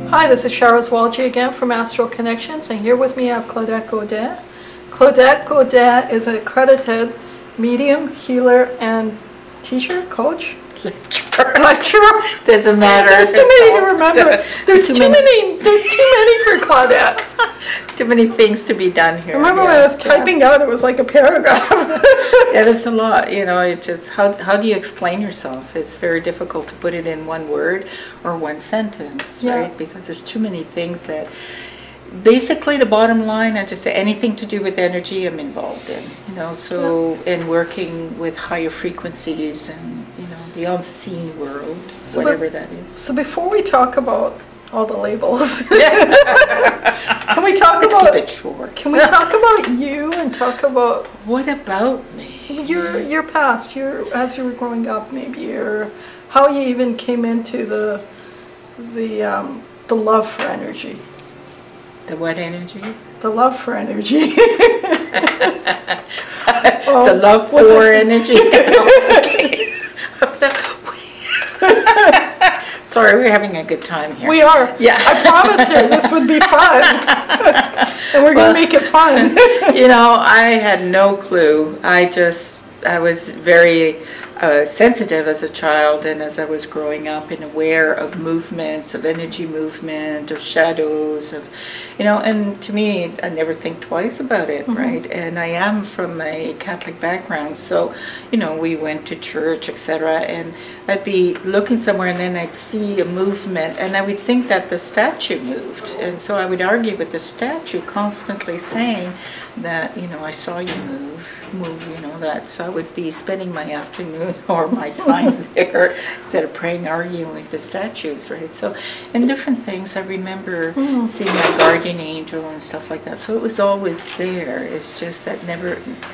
Hi, this is Cheryl Walji again from Astral Connections, and here with me I have Claudette Godin. Claudette Godin is an accredited medium, healer, and teacher, coach, lecturer. Doesn't matter. There's too many to remember. There's too many for Claudette. Too many things to be done here. Remember when I was typing out, it was like a paragraph. Yeah, that's a lot. You know, it just how do you explain yourself? It's very difficult to put it in one word or one sentence, right? Because there's too many things that. Basically, the bottom line, I just say anything to do with energy, I'm involved in. You know, so in working with higher frequencies and the unseen world, so whatever that is. So before we talk about all the labels, can we talk about? Keep it short. Can we talk about you and talk about what about me? Your past, as you were growing up, maybe, or how you even came into the love for energy. The what energy? The love for energy. The love for energy. Sorry, we're having a good time here. We are. Yeah. I promised her this would be fun. And we're going to make it fun. You know, I had no clue. I was very sensitive as a child, and as I was growing up, and aware of movements, of energy movement, of shadows, and to me, I never think twice about it, right? And I am from a Catholic background, so, we went to church, etc., and I'd be looking somewhere, and then I'd see a movement, and I would think that the statue moved, and so I would argue with the statue, constantly saying that, I saw you move, that, so I would be spending my afternoon or my time there instead of praying, arguing with the statues, right? So, in different things, I remember seeing my guardian angel and stuff like that. So it was always there. It's just that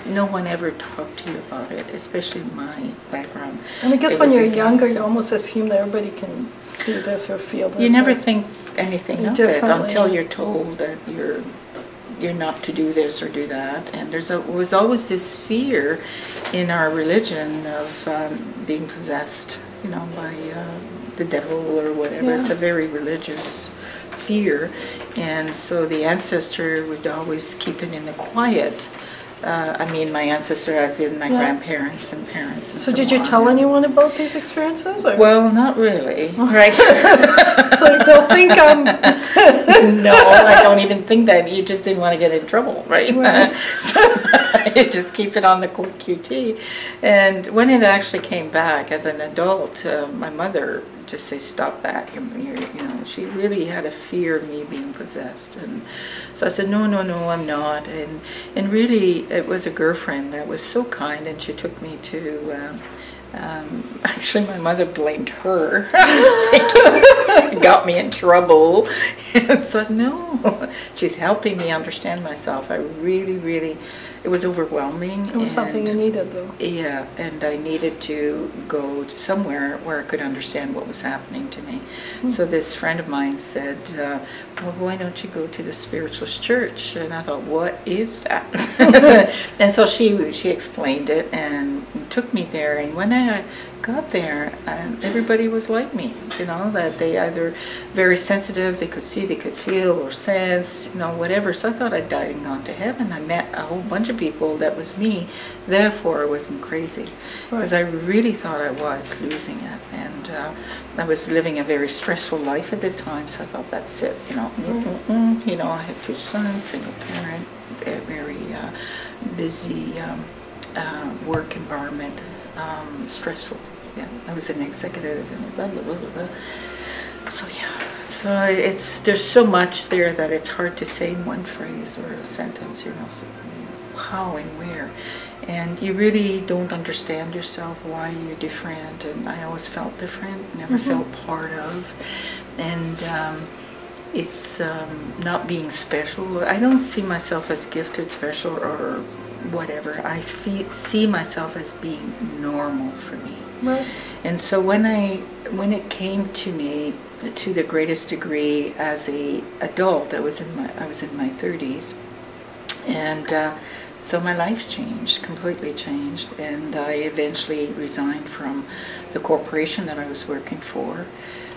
no one ever talked to you about it, especially in my background. And I guess when you're younger, you almost assume that everybody can see this or feel this. You never think anything of it until you're told that you're not to do this or do that, and was always this fear in our religion of being possessed, by the devil or whatever. It's a very religious fear, and so the ancestor would always keep it in the quiet. My ancestor, as in my grandparents and parents and so did you tell anyone about these experiences? Or? Well, not really, right? So they'll think I'm... No, I don't even think that. You just didn't want to get in trouble, right? So you just keep it on the QT. And when it actually came back as an adult, my mother just say, stop that. She really had a fear of me being possessed. And so I said, no, I'm not. And really, it was a girlfriend that was so kind, and she took me to, actually my mother blamed her, thinking it got me in trouble. And so, no, she's helping me understand myself. I really, it was overwhelming. It was something you needed, though. Yeah, and I needed to go somewhere where I could understand what was happening to me. So this friend of mine said, well, why don't you go to the spiritualist church? And I thought, what is that? And so she explained it and took me there. And when I got there, everybody was like me, that they either very sensitive, they could see, they could feel or sense, whatever. So I thought I'd died and gone to heaven. I met a whole bunch of people that was me, therefore I wasn't crazy, because I really thought I was losing it, and I was living a very stressful life at the time, so I thought that's it, I had 2 sons, single parent, a very busy work environment. Stressful. Yeah, I was an executive and blah blah blah blah. So there's so much there that it's hard to say in one phrase or a sentence. So how and where, and you really don't understand yourself, why you're different. And I always felt different, never felt part of, and it's not being special. I don't see myself as gifted, special, or whatever. I see myself as being normal for me. Right. And so when it came to me to the greatest degree as a adult, I was in my 30s, and So my life changed, completely changed, and I eventually resigned from the corporation that I was working for.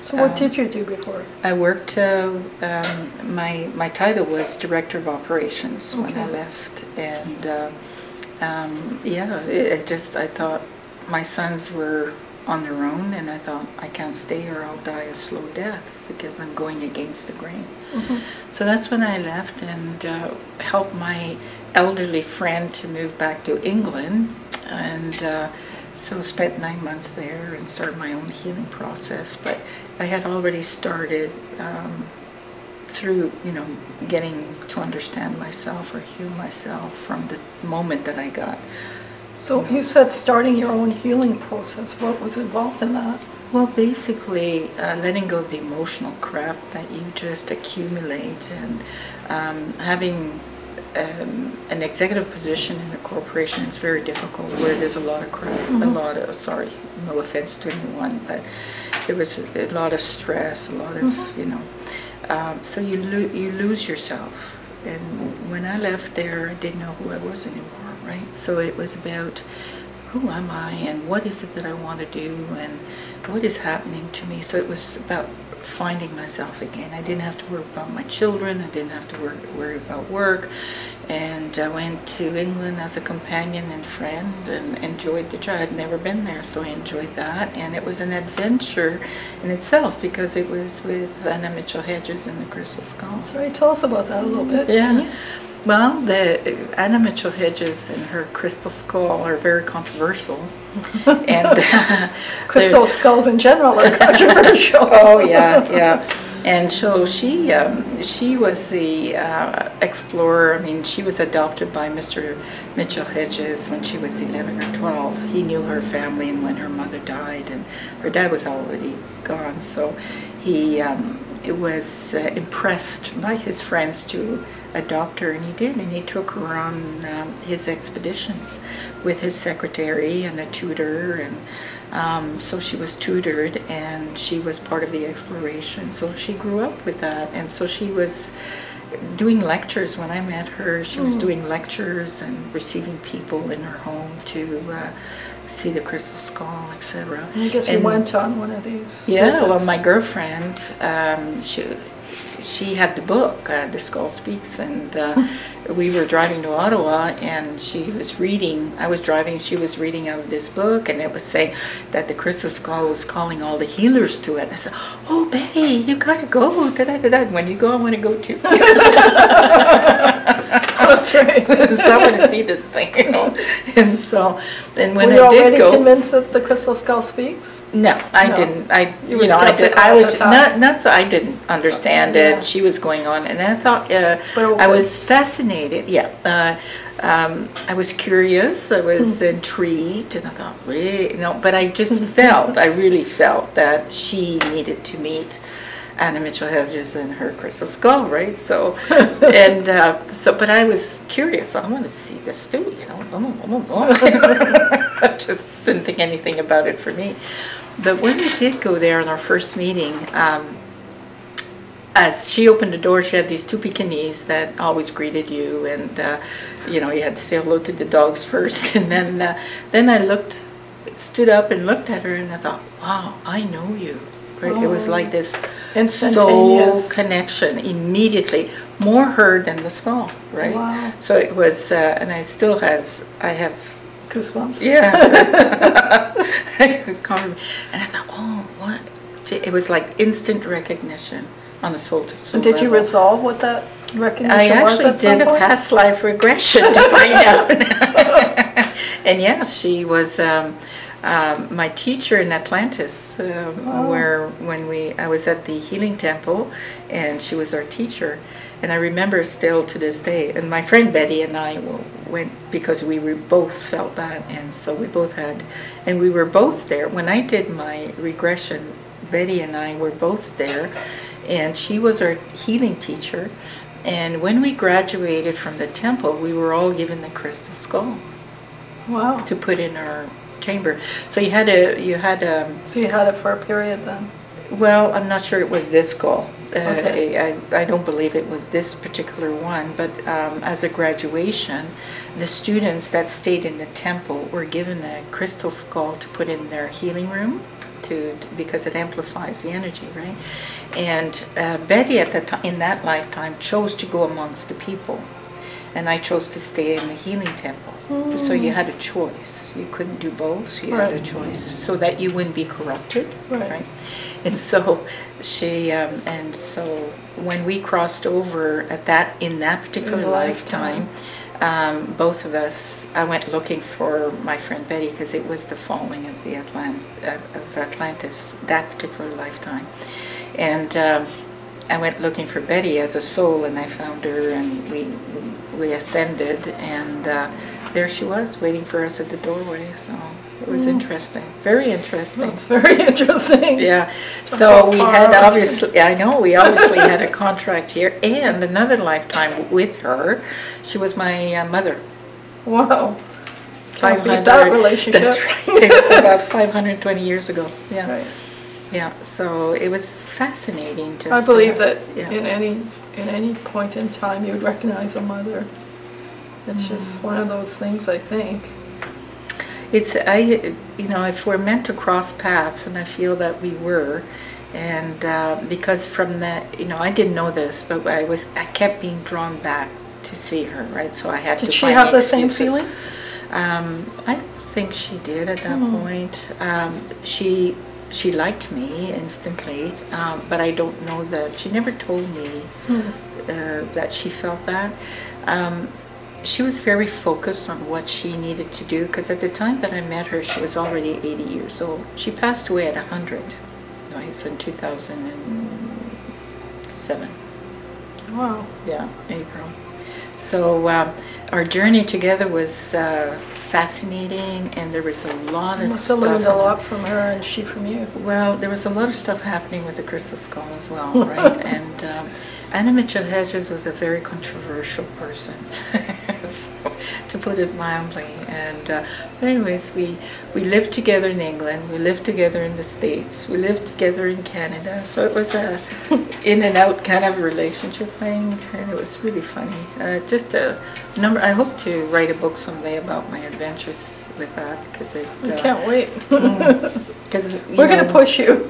So what did you do before? I worked, my title was Director of Operations when I left, and I thought my sons were on their own, and I thought, I can't stay or I'll die a slow death because I'm going against the grain. So that's when I left and helped my elderly friend to move back to England, and so spent 9 months there and started my own healing process. But I had already started through, getting to understand myself or heal myself from the moment that I got. So you said starting your own healing process. What was involved in that? Well, basically, letting go of the emotional crap that you just accumulate, and having an executive position in a corporation is very difficult, where there's a lot of crap, a lot of, sorry, no offense to anyone, but there was a lot of stress, a lot of, so you lose yourself. And when I left there, I didn't know who I was anymore, right? So it was about, who am I, and what is it that I want to do, and what is happening to me? So it was about finding myself again. I didn't have to worry about my children, I didn't have to worry about work, and I went to England as a companion and friend and enjoyed the trip. I had never been there, so I enjoyed that, and it was an adventure in itself because it was with Anna Mitchell-Hedges and the Crystal Skull. Sorry, tell us about that a little bit. Yeah. Well, Anna Mitchell-Hedges and her crystal skull are very controversial. And crystal skulls in general are controversial. Oh yeah. And so she was the explorer. I mean, she was adopted by Mr. Mitchell-Hedges when she was 11 or 12. He knew her family and when her mother died, and her dad was already gone. So he was impressed by his friends to adopt her, and he did, and he took her on his expeditions with his secretary and a tutor, and so she was tutored, and she was part of the exploration. So she grew up with that, and so she was doing lectures. When I met her, she was doing lectures and receiving people in her home to see the crystal skull, etc. I guess you went on one of these visits. Well, my girlfriend, she had the book, The Skull Speaks, and we were driving to Ottawa, and she was reading, I was driving, she was reading out of this book, and it was saying that the crystal skull was calling all the healers to it. And I said, oh, Betty, you gotta go, da-da-da-da. When you go, I want to go too. That's right. So I want to see this thing, And so, and when I did go, were you already convinced that the crystal skull speaks? No, I didn't. I didn't understand it. She was going on, and I thought I was fascinated. Yeah, I was curious. I was intrigued, and I thought, really, but I just felt, I really felt that she needed to meet Anna Mitchell-Hedges and her crystal skull, right? So, and but I was curious. I want to see this too, I just didn't think anything about it for me. But when we did go there on our first meeting, as she opened the door, she had these two Pekingese that always greeted you, and you had to say hello to the dogs first, and then I stood up and looked at her, and I thought, wow, I know you. Right? Oh. It was like this soul connection immediately, more her than the skull, right? Wow. So it was, and I have goosebumps. Yeah. And I thought, oh, what? It was like instant recognition on a soul-to-soul level. Did you resolve what that recognition was? I actually did a past life regression to find out. And yes, she was my teacher in Atlantis, I was at the Healing Temple, and she was our teacher. And I remember still to this day, and my friend Betty and I went because we both felt that, and so we both had, and we were both there. When I did my regression, Betty and I were both there, and she was our healing teacher. And when we graduated from the temple, we were all given the crystal skull. Wow. To put in our chamber. So you had it for a period then? Well, I'm not sure it was this skull. Okay. I don't believe it was this particular one, but as a graduation, the students that stayed in the temple were given a crystal skull to put in their healing room because it amplifies the energy, right? And Betty at that time, in that lifetime, chose to go amongst the people, and I chose to stay in the healing temple. So you had a choice. You couldn't do both. You had a choice, so that you wouldn't be corrupted, right? And so and so when we crossed over in that particular lifetime, both of us, I went looking for my friend Betty because it was the falling of the Atlantis that particular lifetime, and I went looking for Betty as a soul, and I found her, and we ascended, and there she was waiting for us at the doorway. So it was interesting, very interesting. That's very interesting. Yeah. So we had obviously had a contract here, and another lifetime with her. She was my mother. Wow. Can't beat that relationship. That's right. It was about 520 years ago. Yeah. Right. Yeah. So it was fascinating. I believe that in any point in time you would recognize a mother. It's just one of those things, I think. If we're meant to cross paths, and I feel that we were, and because from that, I didn't know this, but I kept being drawn back to see her, right? So I had to. Did she have the same feeling? I think she did at that point. She liked me instantly, but I don't know that she never told me that she felt that. She was very focused on what she needed to do, because at the time that I met her, she was already 80 years old. She passed away at 100, right? So in 2007. Wow. Yeah, April. So our journey together was fascinating, and there was a lot of stuff. Must have learned a lot from her, and she from you. Well, there was a lot of stuff happening with the crystal skull as well, right? And Anna Mitchell-Hedges was a very controversial person, to put it mildly. And but anyways, we lived together in England, we lived together in the States, we lived together in Canada. So it was a in and out kind of relationship thing, and it was really funny. Just a number. I hope to write a book someday about my adventures with that, because it. I can't wait. Because we're going to push you.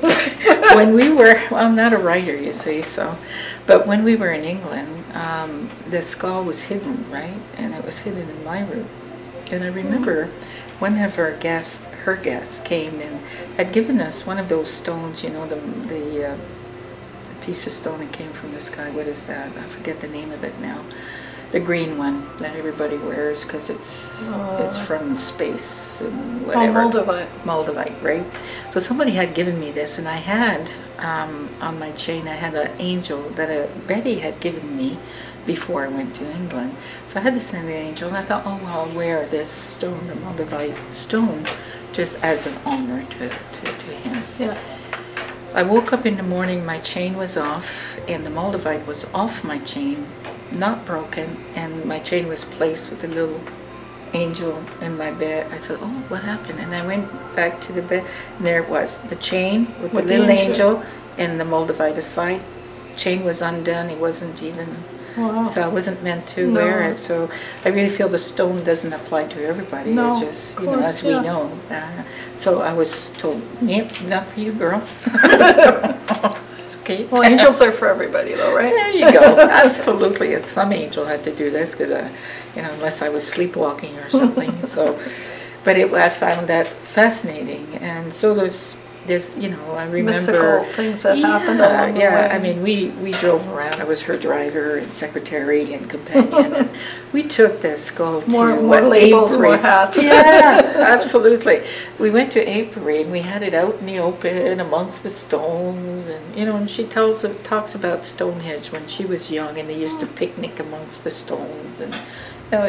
When we were, well, I'm not a writer, you see, so, but when we were in England, the skull was hidden, right? And it was hidden in my room. And I remember one of her guests came and had given us one of those stones, the piece of stone that came from the sky. What is that? I forget the name of it now. The green one that everybody wears because it's from space and whatever. Oh, Moldavite. Moldavite, right? So somebody had given me this, and I had on my chain, I had an angel that Betty had given me before I went to England. So I had this in the angel, and I thought, oh, well, I'll wear this stone, the Moldavite stone, just as an honor to him. Yeah. I woke up in the morning, my chain was off, and the Moldavite was off my chain, not broken, and my chain was placed with a little angel in my bed. I said, oh, what happened? And I went back to the bed, and there it was, the chain with the little angel and the Moldavite aside. Chain was undone, it wasn't even, so I wasn't meant to wear it. So I really feel the stone doesn't apply to everybody. No, it's just, as we know. So I was told, yep, not for you, girl. It's okay. Well, angels are for everybody, though, right? There you go. Absolutely. And some angel had to do this because, unless I was sleepwalking or something. But I found that fascinating. And so there's I remember mystical things that happened along the way. I mean, we drove around. I was her driver and secretary and companion, and we took the skull to more labels, apiary. More hats. Yeah, absolutely. We went to apiary, and we had it out in the open amongst the stones, and and she talks about Stonehenge when she was young, and they used to picnic amongst the stones, and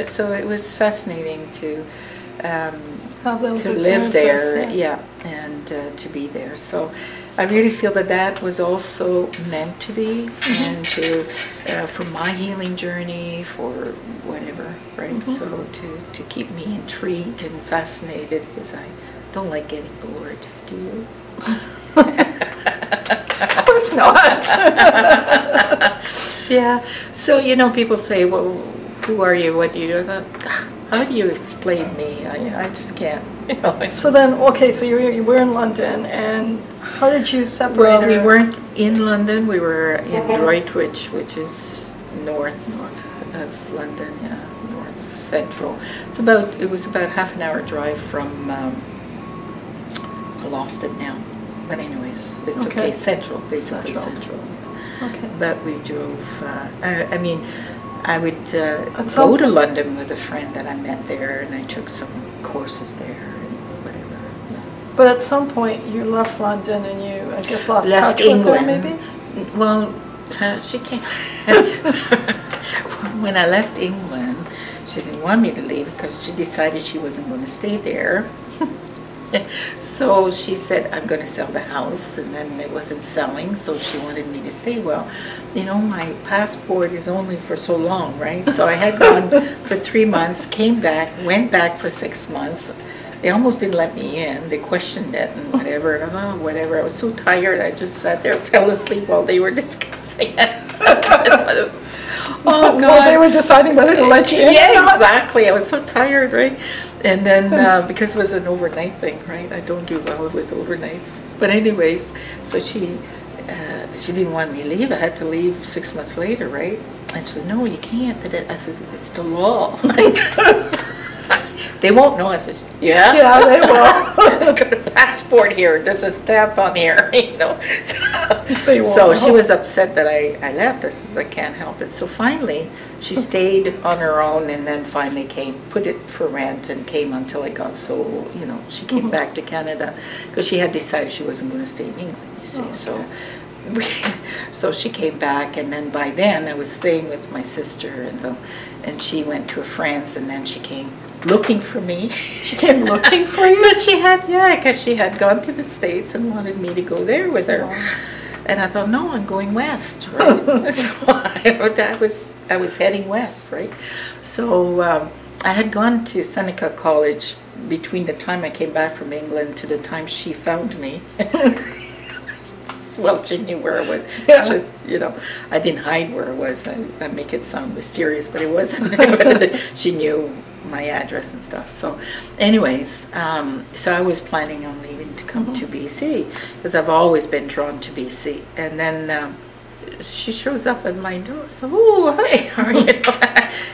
so it was fascinating to live there, and to be there. So I really feel that was also meant to be, and for my healing journey, for whatever, right? So to keep me intrigued and fascinated, because I don't like getting bored. Do you? course not. Yes. So, you know, people say, well, who are you? What do you do? I thought, how do you explain me? I just can't. You know, So then, okay, so you were in London, and how did you separate? well, we weren't in London. We were in Droitwich, which is north of London, yeah, north central. It was about half an hour drive from, I lost it now. But anyways, it's okay. Central, basically central. Okay. But we drove, I mean, I would go to London with a friend that I met there, and I took some courses there and whatever. Yeah. But at some point you left London and you, I guess, lost Left touch England. with her, maybe? Well, she came. When I left England, she didn't want me to leave because she decided she wasn't going to stay there. So she said, I'm going to sell the house, and then it wasn't selling, so she wanted me to stay. Well, you know, my passport is only for so long, right? So I had gone for 3 months, came back, went back for 6 months. They almost didn't let me in. They questioned it and whatever. And I thought, whatever. I was so tired, I just sat there, fell asleep while they were discussing it. Oh, God. Well, they were deciding whether to let you in. Yeah, exactly. I was so tired, right? And then, because it was an overnight thing, right? I don't do well with overnights. But anyways, so she didn't want me to leave. I had to leave 6 months later, right? And she said, no, you can't. I said, it's the law. They won't know. I said, yeah? Yeah, they will. I've got a passport here. There's a stamp on here, you know. So she was upset that I left. I said, I can't help it. So finally, she stayed on her own, and then finally put it for rent, and came until it got sold. You know, she came back to Canada because she had decided she wasn't going to stay in England, you see. So she came back, and then by then I was staying with my sister, and she went to France, and then she came looking for me. She came looking for you? Because she had gone to the States and wanted me to go there with her. Wow. And I thought, no, I'm going west, right? So I was heading west, right? So I had gone to Seneca College between the time I came back from England to the time she found me. Well, she knew where I was. Yeah. Just, you know, I didn't hide where I was. I make it sound mysterious, but it wasn't. She knew my address and stuff. So anyways, so I was planning on leaving to come to BC because I've always been drawn to BC. And then she shows up at my door. I said, oh, hi, how are you?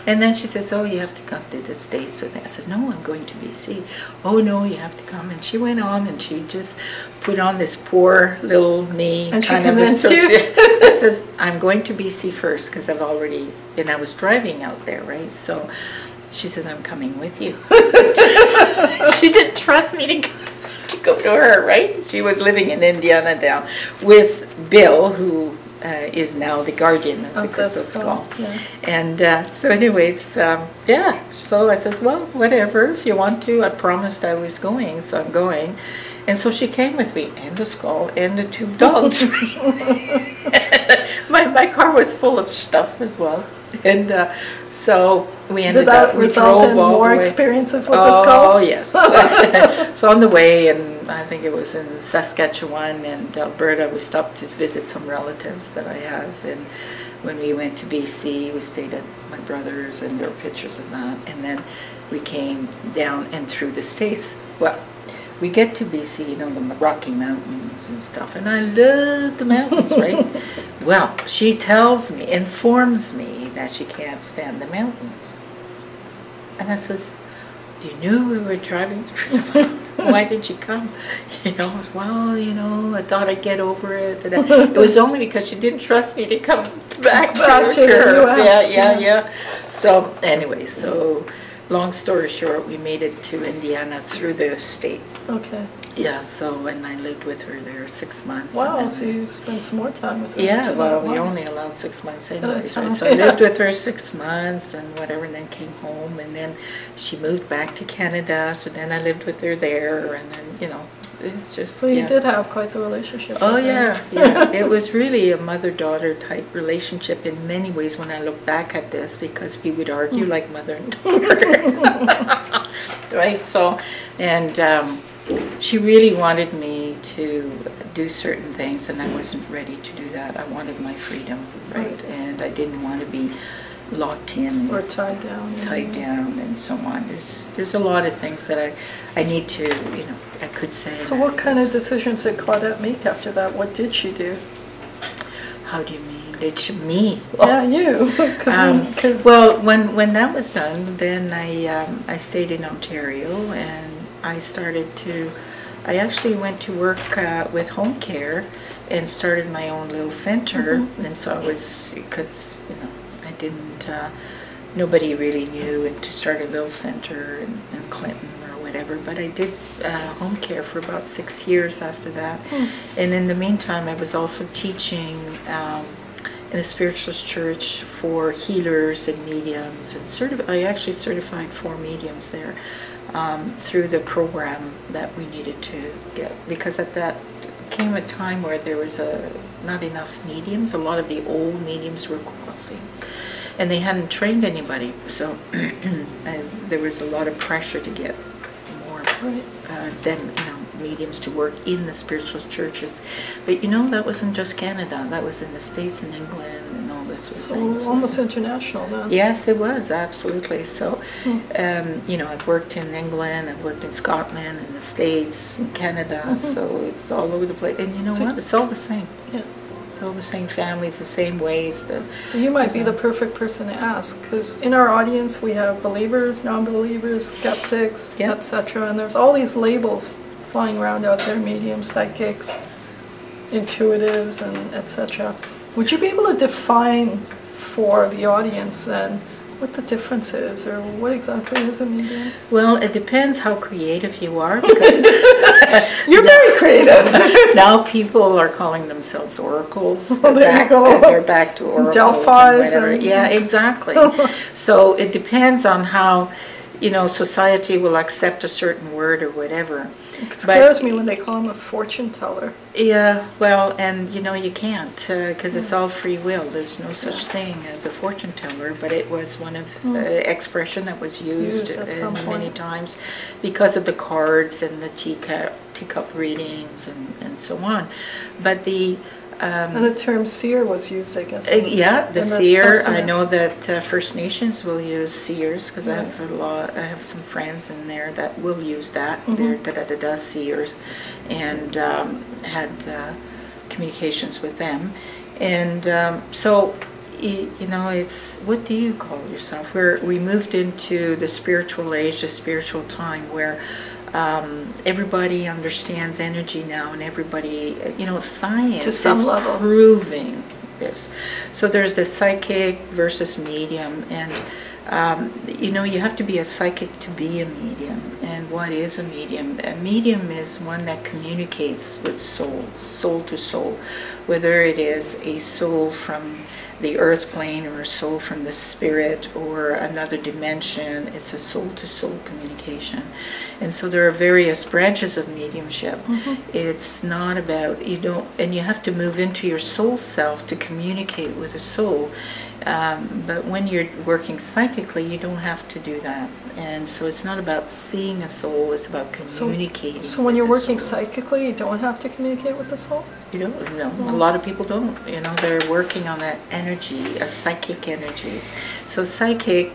And then she says, oh, you have to come to the States with me. I said, no, I'm going to BC. Oh, no, you have to come. And she went on, and she just put on this poor little me. And kind she convinced you? I says, I'm going to BC first because I've already, and I was driving out there, right? So she says, I'm coming with you. She didn't trust me to go to her, right? She was living in Indiana now with Bill, who is now the guardian of the Crystal Skull. Yeah. And so anyways, yeah, so I says, well, whatever, if you want to. I promised I was going, so I'm going. And so she came with me, and the skull, and the 2 dogs. my car was full of stuff as well. And so we ended up, we drove all more experiences with the skulls? Oh, yes. So on the way, and I think it was in Saskatchewan and Alberta, we stopped to visit some relatives that I have. And when we went to BC, we stayed at my brother's, and there were pictures of that. And then we came down and through the States. Well, we get to BC, you know, the Rocky Mountains and stuff, and I love the mountains, right? Well, she tells me, informs me that she can't stand the mountains. And I says, you knew we were driving through the mountains. Why did you come? You know, well, you know, I thought I'd get over it. And it was only because she didn't trust me to come back to her. US. Yeah. So anyway, so long story short, we made it to Indiana through the state. Okay. Yeah, so, and I lived with her there 6 months. Wow, so you spent some more time with her. Yeah, well, we only allowed 6 months anyways, right? So I lived with her 6 months and whatever, and then came home, and then she moved back to Canada, so then I lived with her there, and then, you know, it's just, so you did have quite the relationship. Oh, yeah. It was really a mother-daughter type relationship in many ways when I look back at this, because we would argue like mother and daughter. Right, so, and she really wanted me to do certain things, and I wasn't ready to do that. I wanted my freedom, right? And I didn't want to be locked in or tied down. Tied down and so on. There's a lot of things that I need to, you know, I could say. So what kind of decisions did Claudette make after that? What did she do? How do you mean? Did she, me? Yeah, you. Cause well, when that was done, then I stayed in Ontario, and I actually went to work with home care and started my own little center. And so I was, because, you know, I didn't, nobody really knew to start a little center in Clinton or whatever, but I did home care for about 6 years after that. And in the meantime, I was also teaching in a spiritualist church for healers and mediums, and I actually certified 4 mediums there through the program that we needed to get, because at that came a time where there was not enough mediums. A lot of the old mediums were crossing, and they hadn't trained anybody, so there was a lot of pressure to get more mediums to work in the spiritualist churches. But you know, that wasn't just Canada, that was in the States and England and all this sort of thing. So almost international then. Yes, it was, absolutely. So, you know, I've worked in England, I've worked in Scotland, in the States, in Canada, so it's all over the place. And you know what? It's all the same. Yeah. It's all the same families, the same ways. So you might be the perfect person to ask, because in our audience we have believers, non-believers, skeptics, etc. And there's all these labels flying around out there: mediums, psychics, intuitives, and etc. Would you be able to define for the audience then what the difference is, or what exactly is a medium? Well, it depends how creative you are, because you're very creative. Now people are calling themselves oracles. They're back to oracles. Delphi's and whatever. Yeah, exactly. So it depends on how, you know, society will accept a certain word or whatever. It scares me when they call him a fortune teller. Yeah, well, and you know, you can't, because it's all free will. There's no such thing as a fortune teller, but it was one of the expression that was used many times because of the cards and the teacup readings and so on. But and the term seer was used, I guess. Yeah, the seer. I know that First Nations will use seers, because I have some friends in there that will use that. They're seers, and had communications with them. And so, you know, it's, what do you call yourself? We moved into the spiritual age, the spiritual time, where everybody understands energy now, and everybody, you know, science is proving this. So there's the psychic versus medium, and you know, you have to be a psychic to be a medium. And what is a medium? A medium is one that communicates with souls, soul to soul, whether it is a soul from the earth plane or a soul from the spirit or another dimension. It's a soul-to-soul communication. And so there are various branches of mediumship. It's not about, and you have to move into your soul self to communicate with a soul. But when you're working psychically, you don't have to do that. And so it's not about seeing a soul, it's about communicating. So when you're working psychically, you don't have to communicate with the soul? You don't? No, a lot of people don't. You know, they're working on that energy, a psychic energy. So psychic,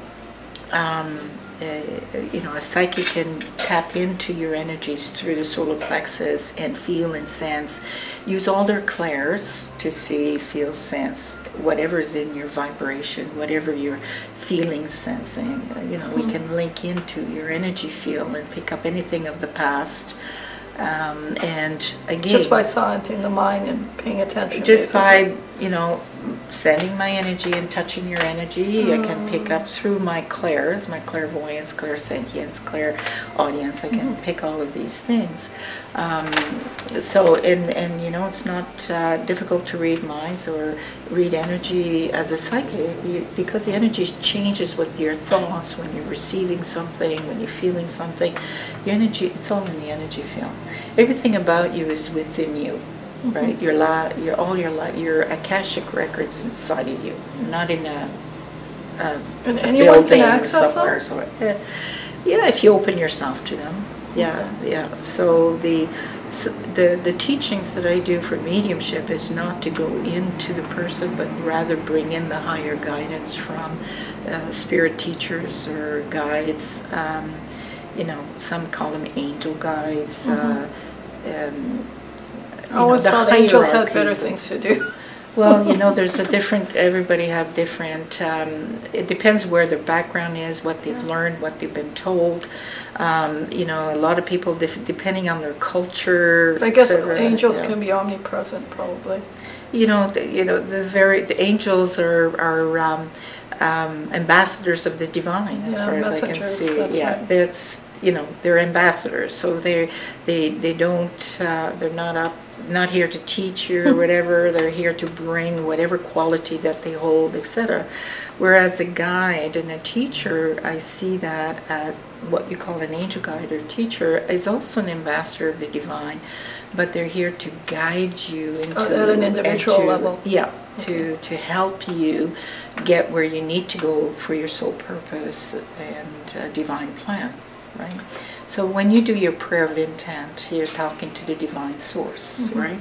you know, a psychic can tap into your energies through the solar plexus and feel and sense, use all their clairs to see, feel, sense, whatever's in your vibration, whatever you're feeling, sensing. You know, we can link into your energy field and pick up anything of the past. And again, just by silencing the mind and paying attention. Just by, you know, sending my energy and touching your energy, I can pick up through my clairs, my clairvoyance, clairsentience, clairaudience. I can pick all of these things. So, and you know, it's not difficult to read minds or read energy as a psychic, because the energy changes with your thoughts when you're receiving something, when you're feeling something. Your energy, it's all in the energy field. Everything about you is within you. Right, your akashic records inside of you, not in a and anyone can access somewhere. Them? So, yeah, if you open yourself to them. Yeah, yeah. So the So the teachings that I do for mediumship is not to go into the person, but rather bring in the higher guidance from spirit teachers or guides. You know, some call them angel guides. I always thought angels had better things to do. Well, you know, there's a different, everybody have different, it depends where their background is, what they've learned, what they've been told. You know, a lot of people, depending on their culture. I guess angels can be omnipresent, probably. You know, the angels are ambassadors of the divine, as far as I can see. Yeah, right. That's, you know, they're ambassadors, so they don't, they're not here to teach you or whatever. They're here to bring whatever quality that they hold, etc. Whereas a guide and a teacher, I see that as what you call an angel guide or teacher is also an ambassador of the divine, but they're here to guide you into at an individual level. Yeah, okay. to help you get where you need to go for your soul purpose and divine plan, right? So when you do your prayer of intent, you're talking to the divine source, right?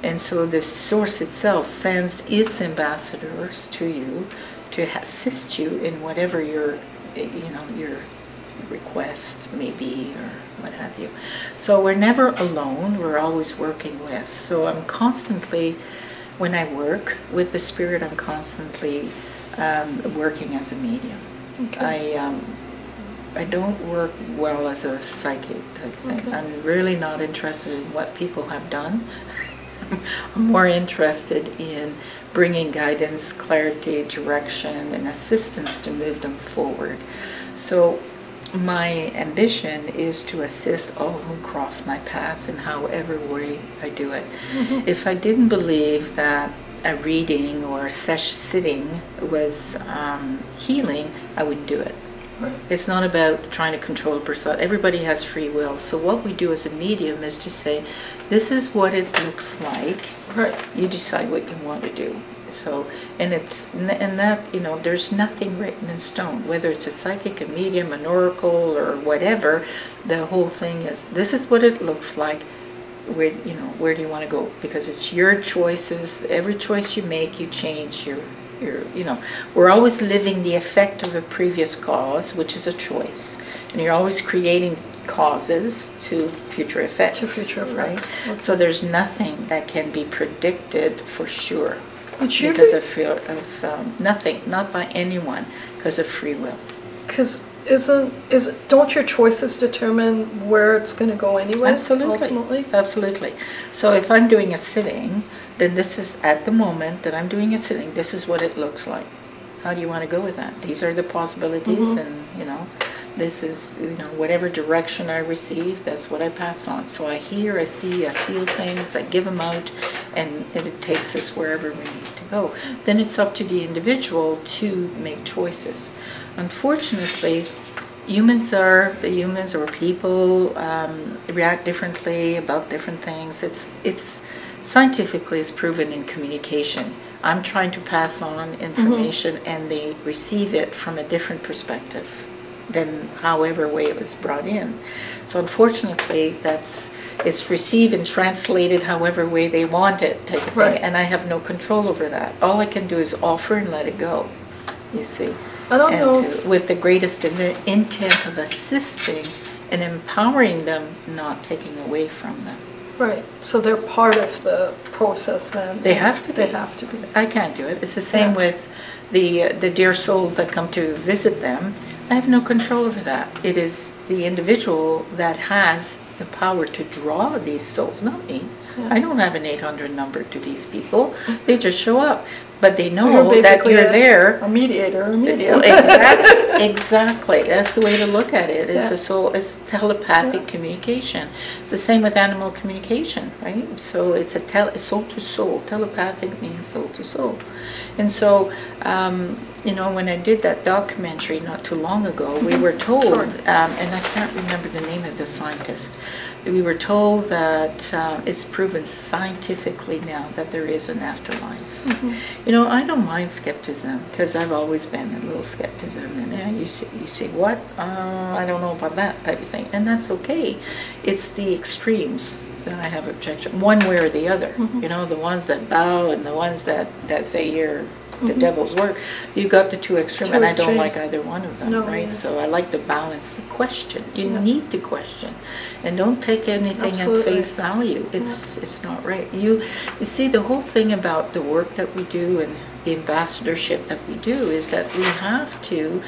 And so the source itself sends its ambassadors to you to assist you in whatever your request may be or what have you. So we're never alone, we're always working with. So I'm constantly, when I work with the spirit, I'm constantly working as a medium. Okay. I don't work well as a psychic type thing. Okay. I'm really not interested in what people have done. I'm more interested in bringing guidance, clarity, direction, and assistance to move them forward. So my ambition is to assist all who cross my path in however way I do it. If I didn't believe that a reading or a sitting was healing, I wouldn't do it. Right. It's not about trying to control a person. Everybody has free will. So what we do as a medium is to say, this is what it looks like. Right. You decide what you want to do. So, and that, you know, there's nothing written in stone. Whether it's a psychic, a medium, an oracle, or whatever, the whole thing is, this is what it looks like. Where, you know, where do you want to go? Because it's your choices. Every choice you make, you change your, you know, we're always living the effect of a previous cause, which is a choice, and you're always creating causes to future effects. To future effects, right? Okay. So there's nothing that can be predicted for sure because of nothing, not by anyone, because of free will. Because don't your choices determine where it's going to go anyway? Absolutely. Ultimately? Absolutely. So if I'm doing a sitting, then this is, at the moment that I'm doing a sitting, this is what it looks like. How do you want to go with that? These are the possibilities, and, you know, this is, you know, whatever direction I receive, that's what I pass on. So I hear, I see, I feel things, I give them out, and it takes us wherever we need to go. Then it's up to the individual to make choices. Unfortunately, humans or people react differently about different things. It's scientifically is proven in communication. I'm trying to pass on information and they receive it from a different perspective than however way it was brought in. So unfortunately, it's received and translated however way they want it, type of thing, and I have no control over that. All I can do is offer and let it go, you see. I don't know. With the greatest intent of assisting and empowering them, not taking away from them. Right. So they're part of the process then. They have to be. They have to be. I can't do it. It's the same with the dear souls that come to visit them. I have no control over that. It is the individual that has the power to draw these souls, not me. Yeah. I don't have an 800 number to these people. They just show up. But they know that you're there. A mediator, a medium. Exactly. Exactly. That's the way to look at it. It's telepathic communication. It's the same with animal communication, right? So it's a soul to soul. Telepathic means soul to soul. And so, you know, when I did that documentary not too long ago, we were told, and I can't remember the name of the scientist, we were told that it's proven scientifically now that there is an afterlife. You know, I don't mind skepticism because I've always been a little skepticism, and you say what? I don't know about that type of thing, and that's okay. It's the extremes then I have objection, one way or the other. You know, the ones that bow and the ones that say you're the devil's work. You got the two extremes, and I don't like either one of them, No, right? yeah. So I like to balance the question. You need to question, and don't take anything at face value. It's not right. You see, the whole thing about the work that we do and the ambassadorship that we do is that we have to.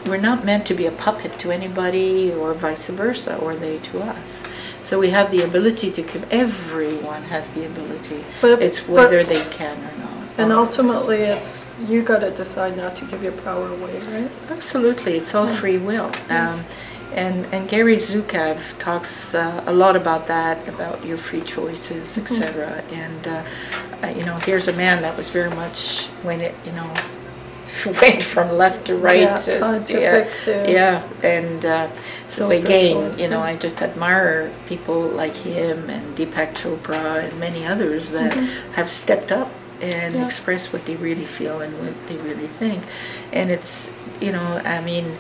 We're not meant to be a puppet to anybody, or vice versa, or they to us. So we have the ability to give. Everyone has the ability. It's whether they can or not. And ultimately, it's you got to decide not to give your power away, right? Absolutely, it's all free will. And Gary Zukav talks a lot about that, about your free choices, etc. And you know, here's a man that was very much when it, you know, went from left to right, to scientific to and so again, you know, I just admire people like him and Deepak Chopra and many others that have stepped up and express what they really feel and what they really think. And it's, you know, I mean,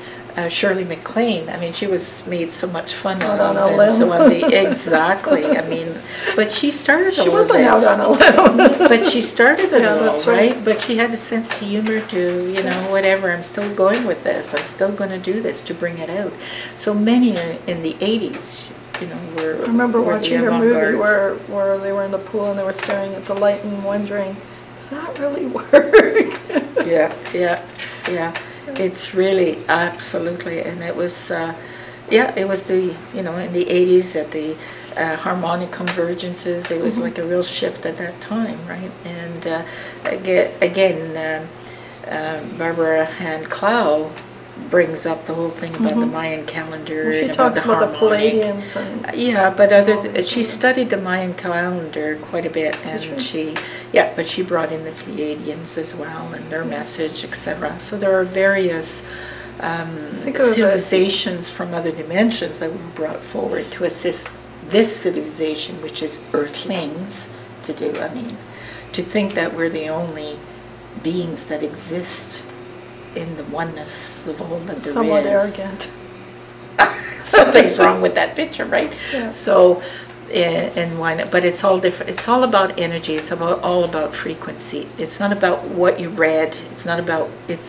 Shirley MacLaine, I mean, she was made so much fun of, and so on exactly, I mean, but she started she wasn't out on a limb. But she started it all, that's right? But she had a sense of humor to, you know, whatever, I'm still going with this, I'm still going to do this, to bring it out. So many in the 80s, you know, were. I remember watching your movie where they were in the pool and they were staring at the light and wondering, does that really work? Yeah. It's really, absolutely, and it was, it was the, you know, in the 80s at the harmonic convergences, it was like a real shift at that time, right? And again, Barbara Hand-Clow brings up the whole thing about the Mayan calendar. Well, she and talks about the harmonic. Palladians. And yeah, but she studied the Mayan calendar quite a bit, and but she brought in the Pleiadians as well and their message, etc. So there are various civilizations from other dimensions that were brought forward to assist this civilization, which is Earthlings, to do. I mean, to think that we're the only beings that exist in the oneness of all that there is. Somewhat arrogant. Something's wrong with that picture, right? Yeah. So, and why not? But it's all different. It's all about energy. It's all about frequency. It's not about what you read. It's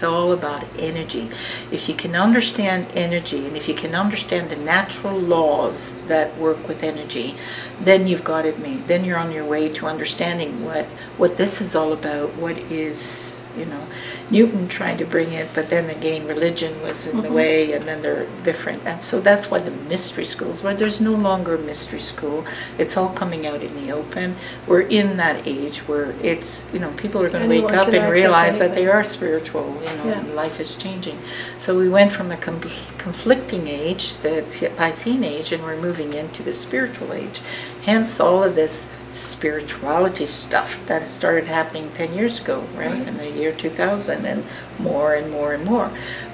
all about energy. If you can understand energy, and if you can understand the natural laws that work with energy, then you've got it made. Then you're on your way to understanding what this is all about. What is, you know, Newton tried to bring it, but then again religion was in the way, and then they're different. And so that's why the mystery schools, where there's no longer a mystery school, it's all coming out in the open. We're in that age where it's, you know, people are going to wake up and realize that they are spiritual, you know, and life is changing. So we went from a conflicting age, the Piscean age, and we're moving into the spiritual age. Hence all of this spirituality stuff that started happening 10 years ago, right, in the year 2000, and more and more and more.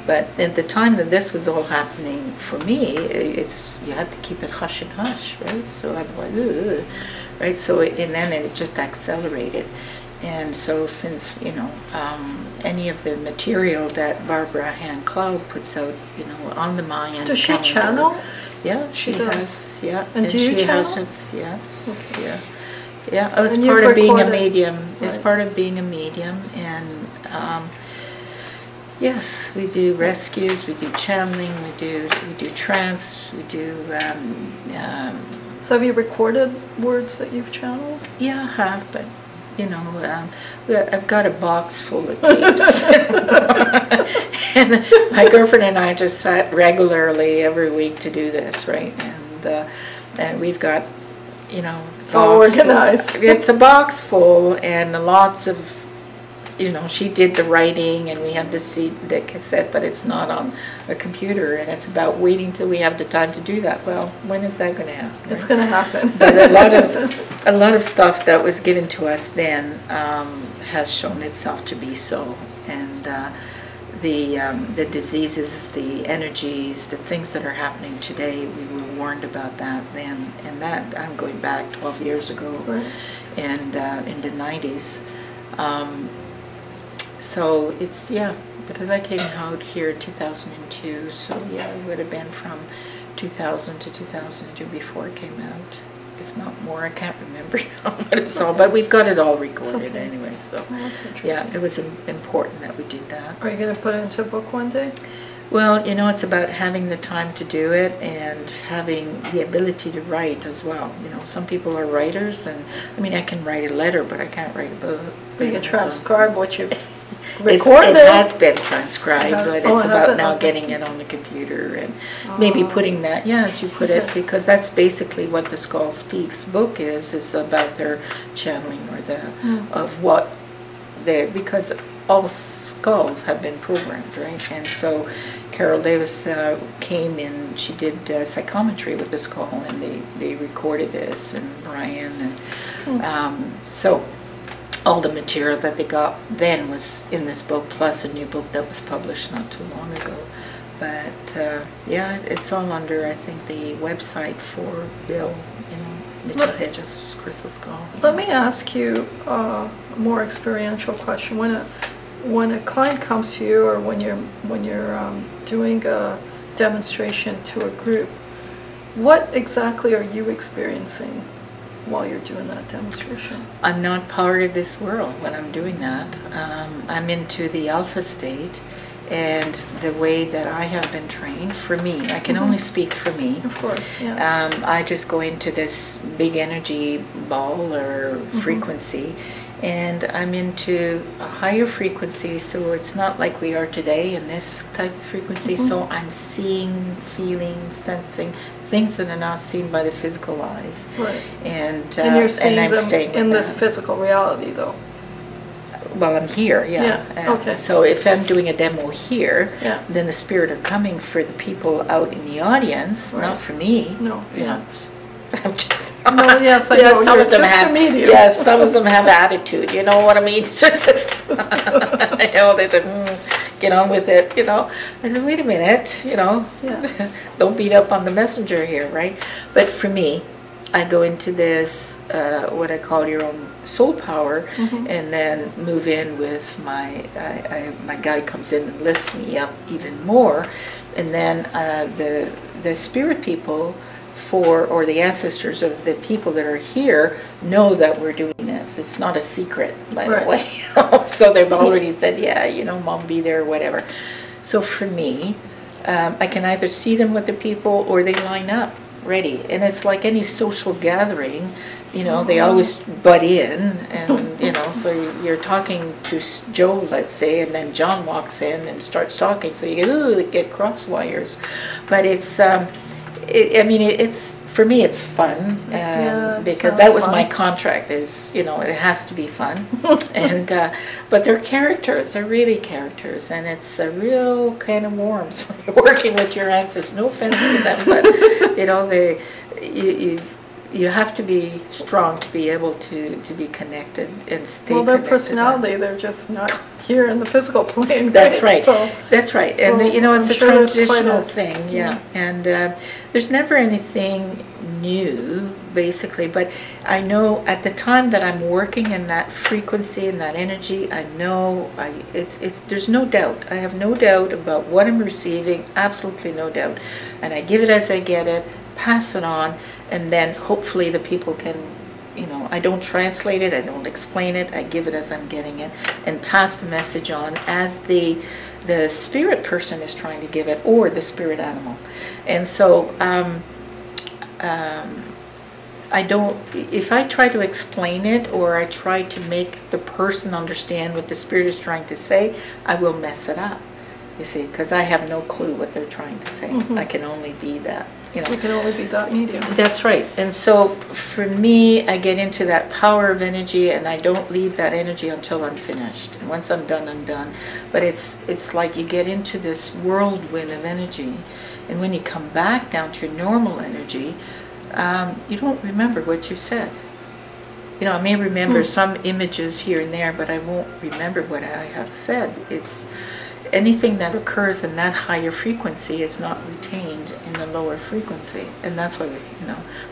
But at the time that this was all happening for me, it's, you had to keep it hush and hush, right? So otherwise, right? So and then it just accelerated. And so since, you know, any of the material that Barbara Hand-Clow puts out, you know, on the Mayan does she channel? Yeah, she does. Yeah, and do you channel? Yes. Okay. Yeah. Yeah, it's part of being a medium. It's part of being a medium, and yes, we do rescues, we do channeling, we do trance, we do. So have you recorded words that you've channeled? Yeah, I have, but you know, I've got a box full of tapes, and my girlfriend and I just sat regularly every week to do this, right? And we've got, you know, it's all organized. It's a box full, and lots of, you know, she did the writing, and we have the cassette, but it's not on a computer, and it's about waiting till we have the time to do that. Well, when is that going to happen? Right? It's going to happen. But a lot of stuff that was given to us then has shown itself to be so, and the diseases, the energies, the things that are happening today, we were warned about that then, and that I'm going back 12 years ago, right. And in the 90s. So it's, because I came out here in 2002, so it would have been from 2000 to 2002 before it came out. if not more. I can't remember now what it's all, but we've got it all recorded okay. anyway. So Oh, that's interesting. yeah, it was important that we did that. Are you going to put it into a book one day? Well, you know, it's about having the time to do it and having the ability to write as well. You know, some people are writers, and I mean, I can write a letter, but I can't write a book. But you can transcribe what you've It recorded. has been transcribed, but it's has about it? now Okay. getting it on the computer and maybe putting that, yes, you put it, Okay. because that's basically what the Skull Speaks book is about their channeling or of what they, because all skulls have been programmed, right? And so Carol Davis came in, she did psychometry with the skull, and they recorded this, and Brian, and so all the material that they got then was in this book, plus a new book that was published not too long ago. But yeah, it's all under, I think, the website for Bill, you know, Mitchell Hedges, Crystal Skull. Let me ask you a more experiential question. When a client comes to you, or when you're doing a demonstration to a group, what exactly are you experiencing while you're doing that demonstration? I'm not part of this world when I'm doing that. I'm into the alpha state, and the way that I have been trained, for me, I can only speak for me. Of course, yeah. I just go into this big energy ball or frequency, and I'm into a higher frequency, so it's not like we are today in this type of frequency. So I'm seeing, feeling, sensing things that are not seen by the physical eyes. Right. And you're seeing I'm them staying with in this that. physical reality, though. Well, I'm here, yeah. Yeah, okay. So if I'm doing a demo here, Yeah. then the spirit are coming for the people out in the audience, Right. not for me. No, You yeah. know, I'm just. No, yes, I Yeah, know, some you're of them just a have. medium. Yeah, some of them have attitude. You know what I mean? It's just, you know, they say, get on with it. You know, I said, wait a minute. You know, Yeah. don't beat up on the messenger here, right? But for me, I go into this, what I call your own soul power, and then move in with my guide comes in and lifts me up even more, and then the spirit people or the ancestors of the people that are here know that we're doing this. It's not a secret, by the way. So they've already said, yeah, you know, Mom, be there, or whatever. So for me, I can either see them with the people or they line up ready. And it's like any social gathering, you know, they always butt in, and, you know, so you're talking to Joe, let's say, and then John walks in and starts talking, so you get cross wires. But it's, I mean, it's, for me, it's fun, because that was my contract, is, you know, it has to be fun. And, but they're characters, they're really characters, and it's a real kind of warms when you're working with your ancestors. No offense to them, but, you know, you have to be strong to be able to be connected and stay connected. Well, their personality, they're just not here in the physical plane. That's right. So, that's right. So and you know, it's I'm a sure there's transitional quite a- thing, yeah. And there's never anything new, basically. But I know at the time that I'm working in that frequency and that energy, I know there's no doubt. I have no doubt about what I'm receiving. Absolutely no doubt. And I give it as I get it, pass it on, and then hopefully the people can, you know, I don't translate it, I don't explain it, I give it as I'm getting it, and pass the message on as the spirit person is trying to give it, or the spirit animal. And so I don't, if I try to explain it, or I try to make the person understand what the spirit is trying to say, I will mess it up, you see, because I have no clue what they're trying to say. I can only be that. You know. we can only be that medium. That's right. And so for me, I get into that power of energy, and I don't leave that energy until I'm finished. And once I'm done, I'm done. But it's like you get into this whirlwind of energy, and when you come back down to your normal energy, you don't remember what you said. You know, I may remember some images here and there, but I won't remember what I have said. It's anything that occurs in that higher frequency is not retained in the lower frequency, and that's why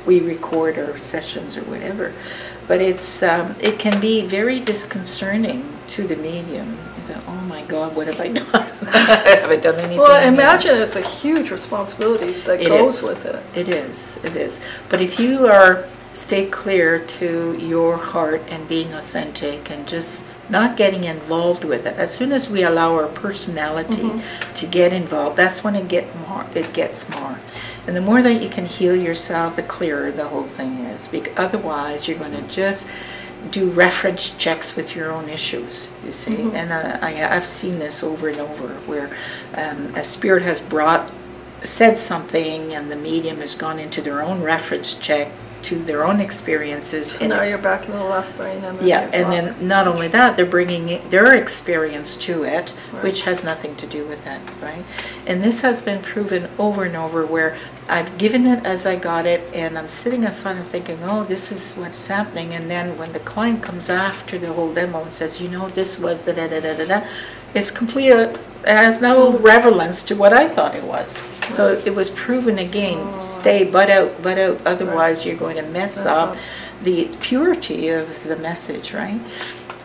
we record our sessions or whatever. But it's it can be very disconcerting to the medium. You go, oh my God, what have I done? Have I done anything? Well, I imagine it's a huge responsibility that goes with it. It is. But if you are stay clear to your heart and being authentic and just not getting involved with it. As soon as we allow our personality to get involved, that's when it gets more. And the more that you can heal yourself, the clearer the whole thing is. Because otherwise, you're going to just do reference checks with your own issues, you see. And I've seen this over and over, where a spirit has said something, and the medium has gone into their own reference check to their own experiences. So now you're back in the left brain. And then yeah, and then not only that, they're bringing their experience to it, Right. which has nothing to do with it, right? And this has been proven over and over, where I've given it as I got it, and I'm sitting aside and thinking, oh, this is what's happening. And then when the client comes after the whole demo and says, you know, this was da-da-da-da-da-da, it's complete, it has no relevance to what I thought it was. So it was proven again, stay butt out, otherwise you're going to mess up the purity of the message, right?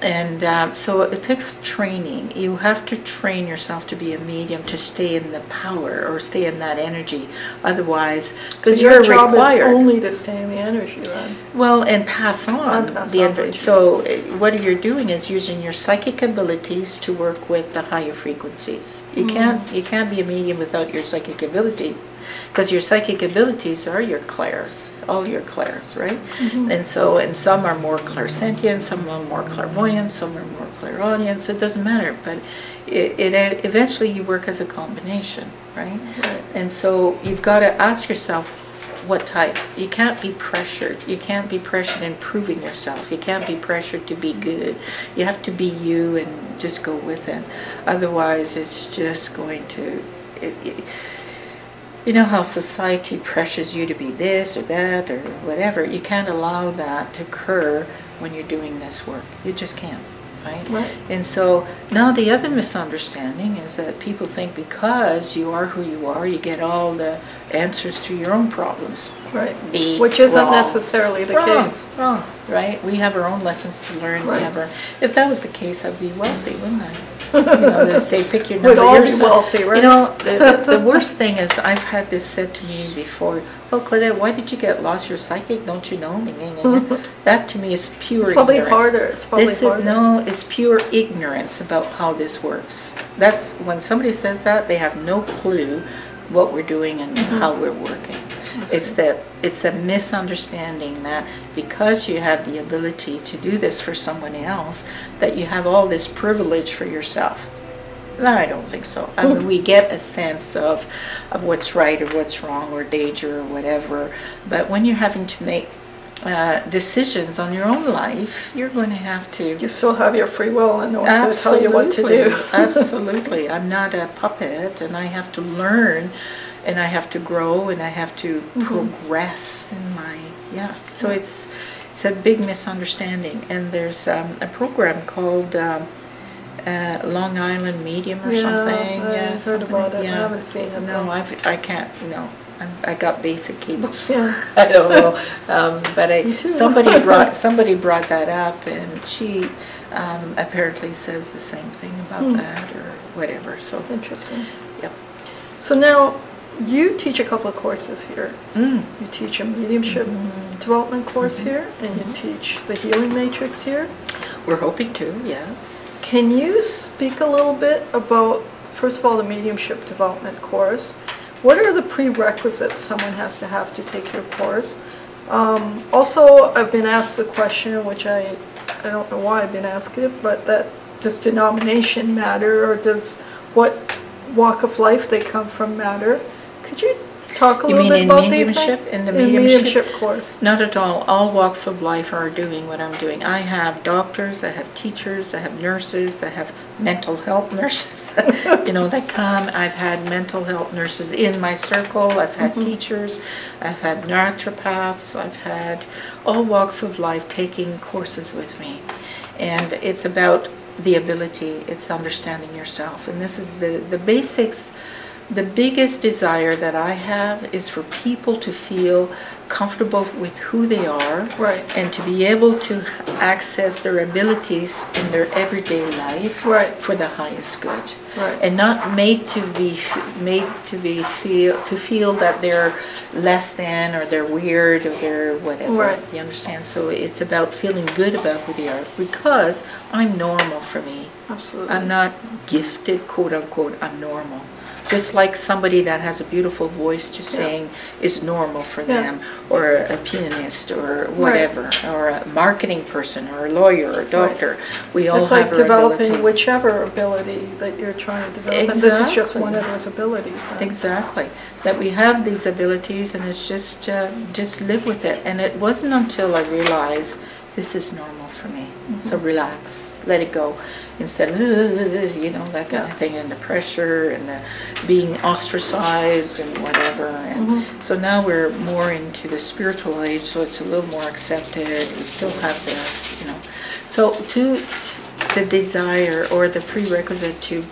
And so it takes training. You have to train yourself to be a medium, to stay in the power or stay in that energy. Otherwise, because your you're job required. is only to stay in the energy, right? Well, and pass on the energy. So what you're doing is using your psychic abilities to work with the higher frequencies. You can't be a medium without your psychic ability. Because your psychic abilities are your clairs, all your clairs, right? And some are more clairsentient, some are more clairvoyant, some are more clairaudient, so it doesn't matter. But eventually you work as a combination, right? And so you've got to ask yourself, what type? You can't be pressured. You can't be pressured in proving yourself. You can't be pressured to be good. You have to be you and just go with it. Otherwise, it's just going to... You know how society pressures you to be this or that or whatever. You can't allow that to occur when you're doing this work. You just can't, right? And so now the other misunderstanding is that people think because you are who you are, you get all the answers to your own problems. Right. Which isn't necessarily the case. Wrong, right? We have our own lessons to learn. Right. If that was the case, I'd be wealthy, wouldn't I? You know, they say pick your number. We'd all be wealthy, right? You know, the worst thing is I've had this said to me before. Oh, Claudette, why did you get lost? You're psychic, don't you know? That to me is pure ignorance. Probably harder. It's probably harder. No, it's pure ignorance about how this works. That's when somebody says that, they have no clue what we're doing and how we're working. It's a misunderstanding that because you have the ability to do this for someone else, that you have all this privilege for yourself. No, I don't think so. I mean, we get a sense of what's right or what's wrong or danger or whatever, but when you're having to make decisions on your own life, you're going to have to... You still have your free will, and no one's going to tell you what to do. Absolutely. I'm not a puppet, and I have to learn, and I have to grow, and I have to progress in my... So it's a big misunderstanding. And there's a program called Long Island Medium or something. I've heard about it. I haven't seen it. No, I can't, no. I got basic cables. I don't know, but somebody brought that up, and she apparently says the same thing about that or whatever. So interesting. Yep. So now you teach a couple of courses here. You teach a mediumship development course here, and you teach the healing matrix here. We're hoping to, yes. Can you speak a little bit about, first of all, the mediumship development course? What are the prerequisites someone has to have to take your course? Also, I've been asked the question, which I don't know why I've been asked it, but does denomination matter, or does what walk of life they come from matter? Could you talk a little bit about these things? In the mediumship course? Not at all. All walks of life are doing what I'm doing. I have doctors, I have teachers, I have nurses, I have mental health nurses, you know, that come. I've had mental health nurses in my circle. I've had teachers. I've had naturopaths. I've had all walks of life taking courses with me. And it's about the ability. It's understanding yourself. And this is the basics. The biggest desire that I have is for people to feel comfortable with who they are, Right. and to be able to access their abilities in their everyday life, Right. for the highest good. Right. And not made to feel that they're less than, or they're weird, or they're whatever. Right. You understand? So it's about feeling good about who they are, because I'm normal for me. Absolutely. I'm not gifted, quote unquote, I'm normal. Just like somebody that has a beautiful voice to sing is normal for them, or a pianist, or whatever, or a marketing person, or a lawyer, or a doctor. We all it's have like our developing abilities. whichever ability that you're trying to develop. Exactly. And this is just one of those abilities. Exactly. That we have these abilities, and it's just live with it. And it wasn't until I realized this is normal for me. So relax, let it go. Instead of, you know, that kind of thing, and the pressure, and the being ostracized, and whatever. And so now we're more into the spiritual age, so it's a little more accepted. We still have the, you know. So to the desire, or the prerequisite to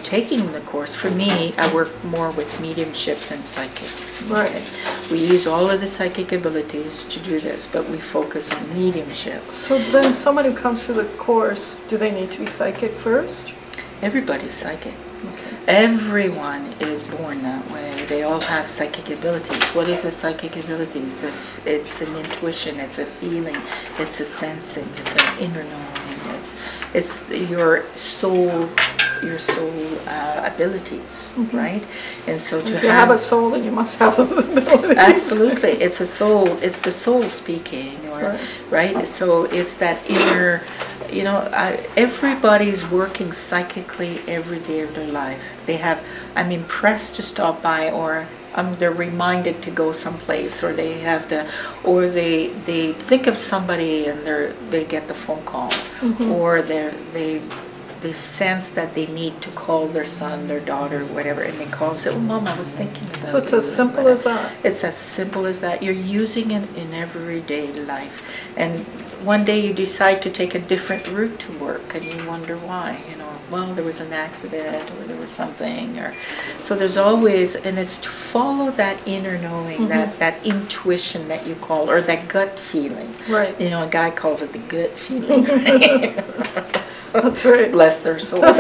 taking the course, for me, I work more with mediumship than psychic. Right. We use all of the psychic abilities to do this, but we focus on mediumship. So then someone who comes to the course, do they need to be psychic first? Everybody's psychic. Okay. Everyone is born that way. They all have psychic abilities. What is a psychic ability? It's an intuition, it's a feeling, it's a sensing, it's an inner knowing. It's your soul abilities, right? And so If you have a soul, then you must have those abilities. Absolutely, it's a soul. It's the soul speaking, or right. So it's that inner. You know, everybody's working psychically every day of their life. They have. I'm impressed to stop by, or they're reminded to go someplace, or they have the, or they think of somebody and they get the phone call, or they sense that they need to call their son, their daughter, whatever, and they call and say, "Oh, Mom, I was thinking about you." So it's as simple as that. It's as simple as that. You're using it in everyday life, and one day you decide to take a different route to work, and you wonder why. You know, well, there was an accident, or there was something, or so there's always, and it's to follow that inner knowing, that intuition that you call, or that gut feeling. Right. You know, a guy calls it the gut feeling. Right? That's right. Bless their souls.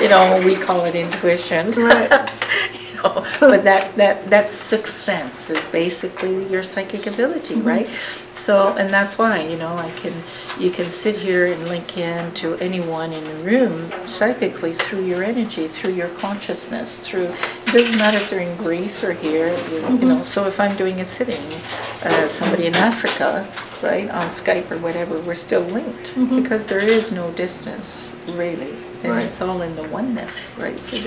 You know, we call it intuition. Right. You know, but that sixth sense is basically your psychic ability, right? So, and that's why, you know, you can sit here and link in to anyone in the room psychically through your energy, through your consciousness, through, it doesn't matter if they're in Greece or here, you know, so if I'm doing a sitting, somebody in Africa, right, on Skype or whatever, we're still linked, because there is no distance, really. And it's all in the oneness, right? So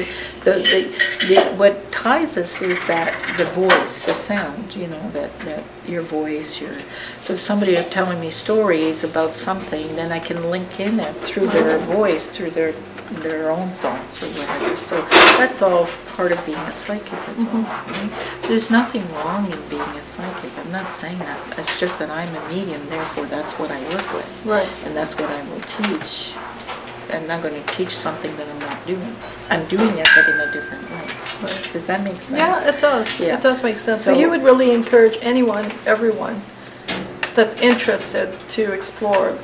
what ties us is that the voice, the sound, you know, that your voice, so if somebody are telling me stories about something, then I can link in it through their voice, through their own thoughts or whatever. So that's all part of being a psychic as well, right? There's nothing wrong in being a psychic. I'm not saying that. It's just that I'm a medium, therefore that's what I work with. Right. And that's what I will teach. I'm not going to teach something that I'm not doing. I'm doing it, but in a different way. Right. Does that make sense? Yeah, it does. Yeah. It does make sense. So you would really encourage everyone that's interested to explore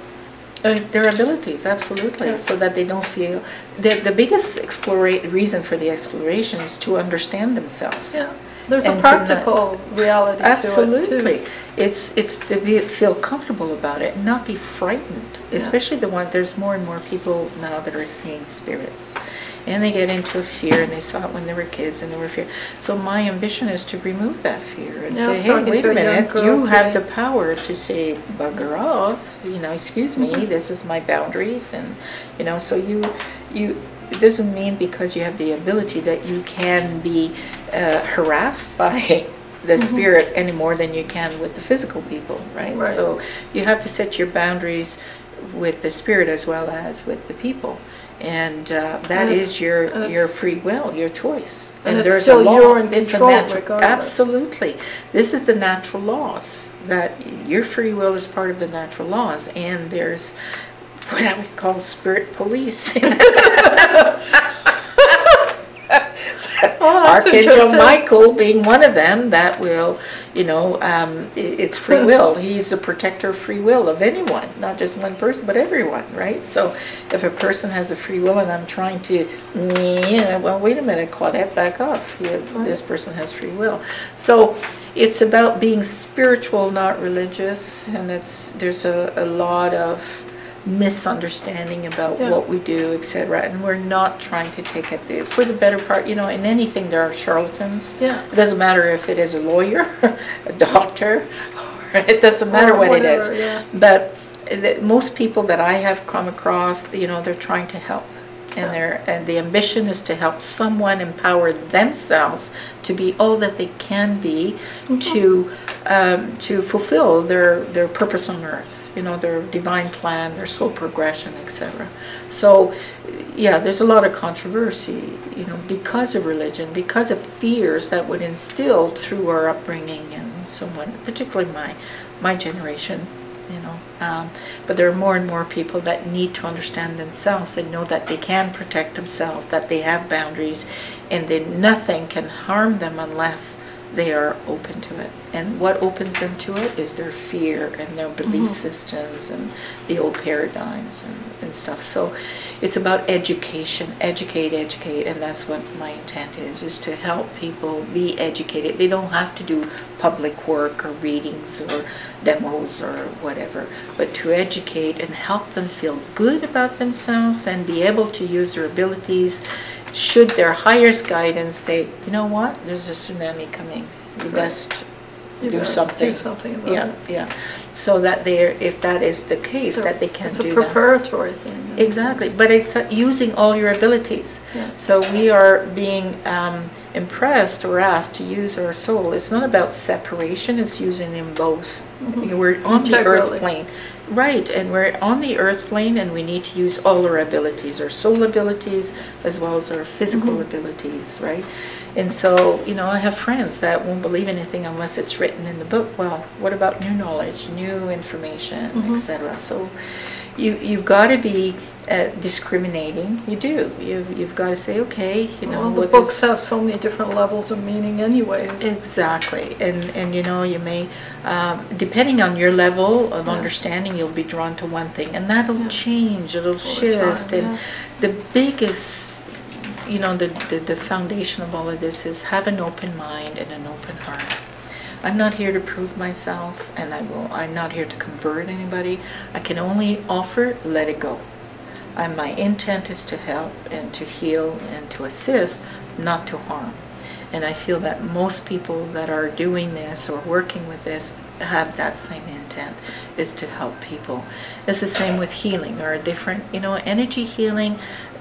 their abilities, absolutely, so that they don't feel. The biggest reason for the exploration is to understand themselves. Yeah. There's a practical reality to it, too. Absolutely. It's to feel comfortable about it and not be frightened. Especially there's more and more people now that are seeing spirits. And they get into a fear, and they saw it when they were kids, and they were fear. So my ambition is to remove that fear and say, hey, wait a minute, you have the power to say, bugger off, you know, excuse me, this is my boundaries, and, you know, so you it doesn't mean because you have the ability that you can be harassed by the spirit any more than you can with the physical people, right? So you have to set your boundaries with the spirit as well as with the people. And that is your free will, your choice. And there's still a law. You're in control, regardless. Absolutely. This is the natural laws, that your free will is part of the natural laws, and there's what I would call spirit police. that's Archangel interesting. Michael being one of them, that will, it's free will. He's the protector of free will of anyone, not just one person, but everyone, right? So if a person has a free will and I'm trying to, well, wait a minute, Claudette, back off. This person has free will. So it's about being spiritual, not religious, and there's a lot of misunderstanding about what we do, etc. And we're not trying to take it for the better part. In anything there are charlatans. Yeah. It doesn't matter if it is a lawyer, a doctor, or it doesn't matter what whatever, it is. yeah. But most people that I have come across, they're trying to help. And the ambition is to help someone empower themselves to be all that they can be, to fulfill their purpose on earth, their divine plan, their soul progression, etc. So, yeah, there's a lot of controversy, because of religion, because of fears that would instill through our upbringing and so on, particularly my generation. But there are more and more people that need to understand themselves and know that they can protect themselves, that they have boundaries, and that nothing can harm them unless they are open to it. And what opens them to it is their fear and their belief systems and the old paradigms and stuff. So it's about education, educate, and that's what my intent is to help people be educated. They don't have to do public work or readings or demos or whatever, but to educate and help them feel good about themselves and be able to use their abilities. Should their highest guidance say, you know what, there's a tsunami coming, you best do something. Do something about it. Yeah. So that if that is the case, that they can do that. It's a preparatory thing. Exactly, but it's using all your abilities. Yeah. So we are being impressed or asked to use our soul. It's not about separation, it's using them both. We're on the earth plane. Right, and we're on the earth plane and we need to use all our abilities, our soul abilities as well as our physical abilities, right? And so, I have friends that won't believe anything unless it's written in the book. Well, what about new knowledge, new information, etc.? So you've got to be discriminating. You do. You've got to say, okay, well, the books have so many different levels of meaning anyways. Exactly. And you may, depending on your level of understanding, you'll be drawn to one thing. And that'll change, it'll shift. And the biggest, the foundation of all of this is have an open mind and an open heart. I'm not here to prove myself, and I'm not here to convert anybody. I can only offer, let it go. And my intent is to help and to heal and to assist, not to harm. And I feel that most people that are doing this or working with this have that same intent, is to help people. It's the same with healing or a different, energy healing.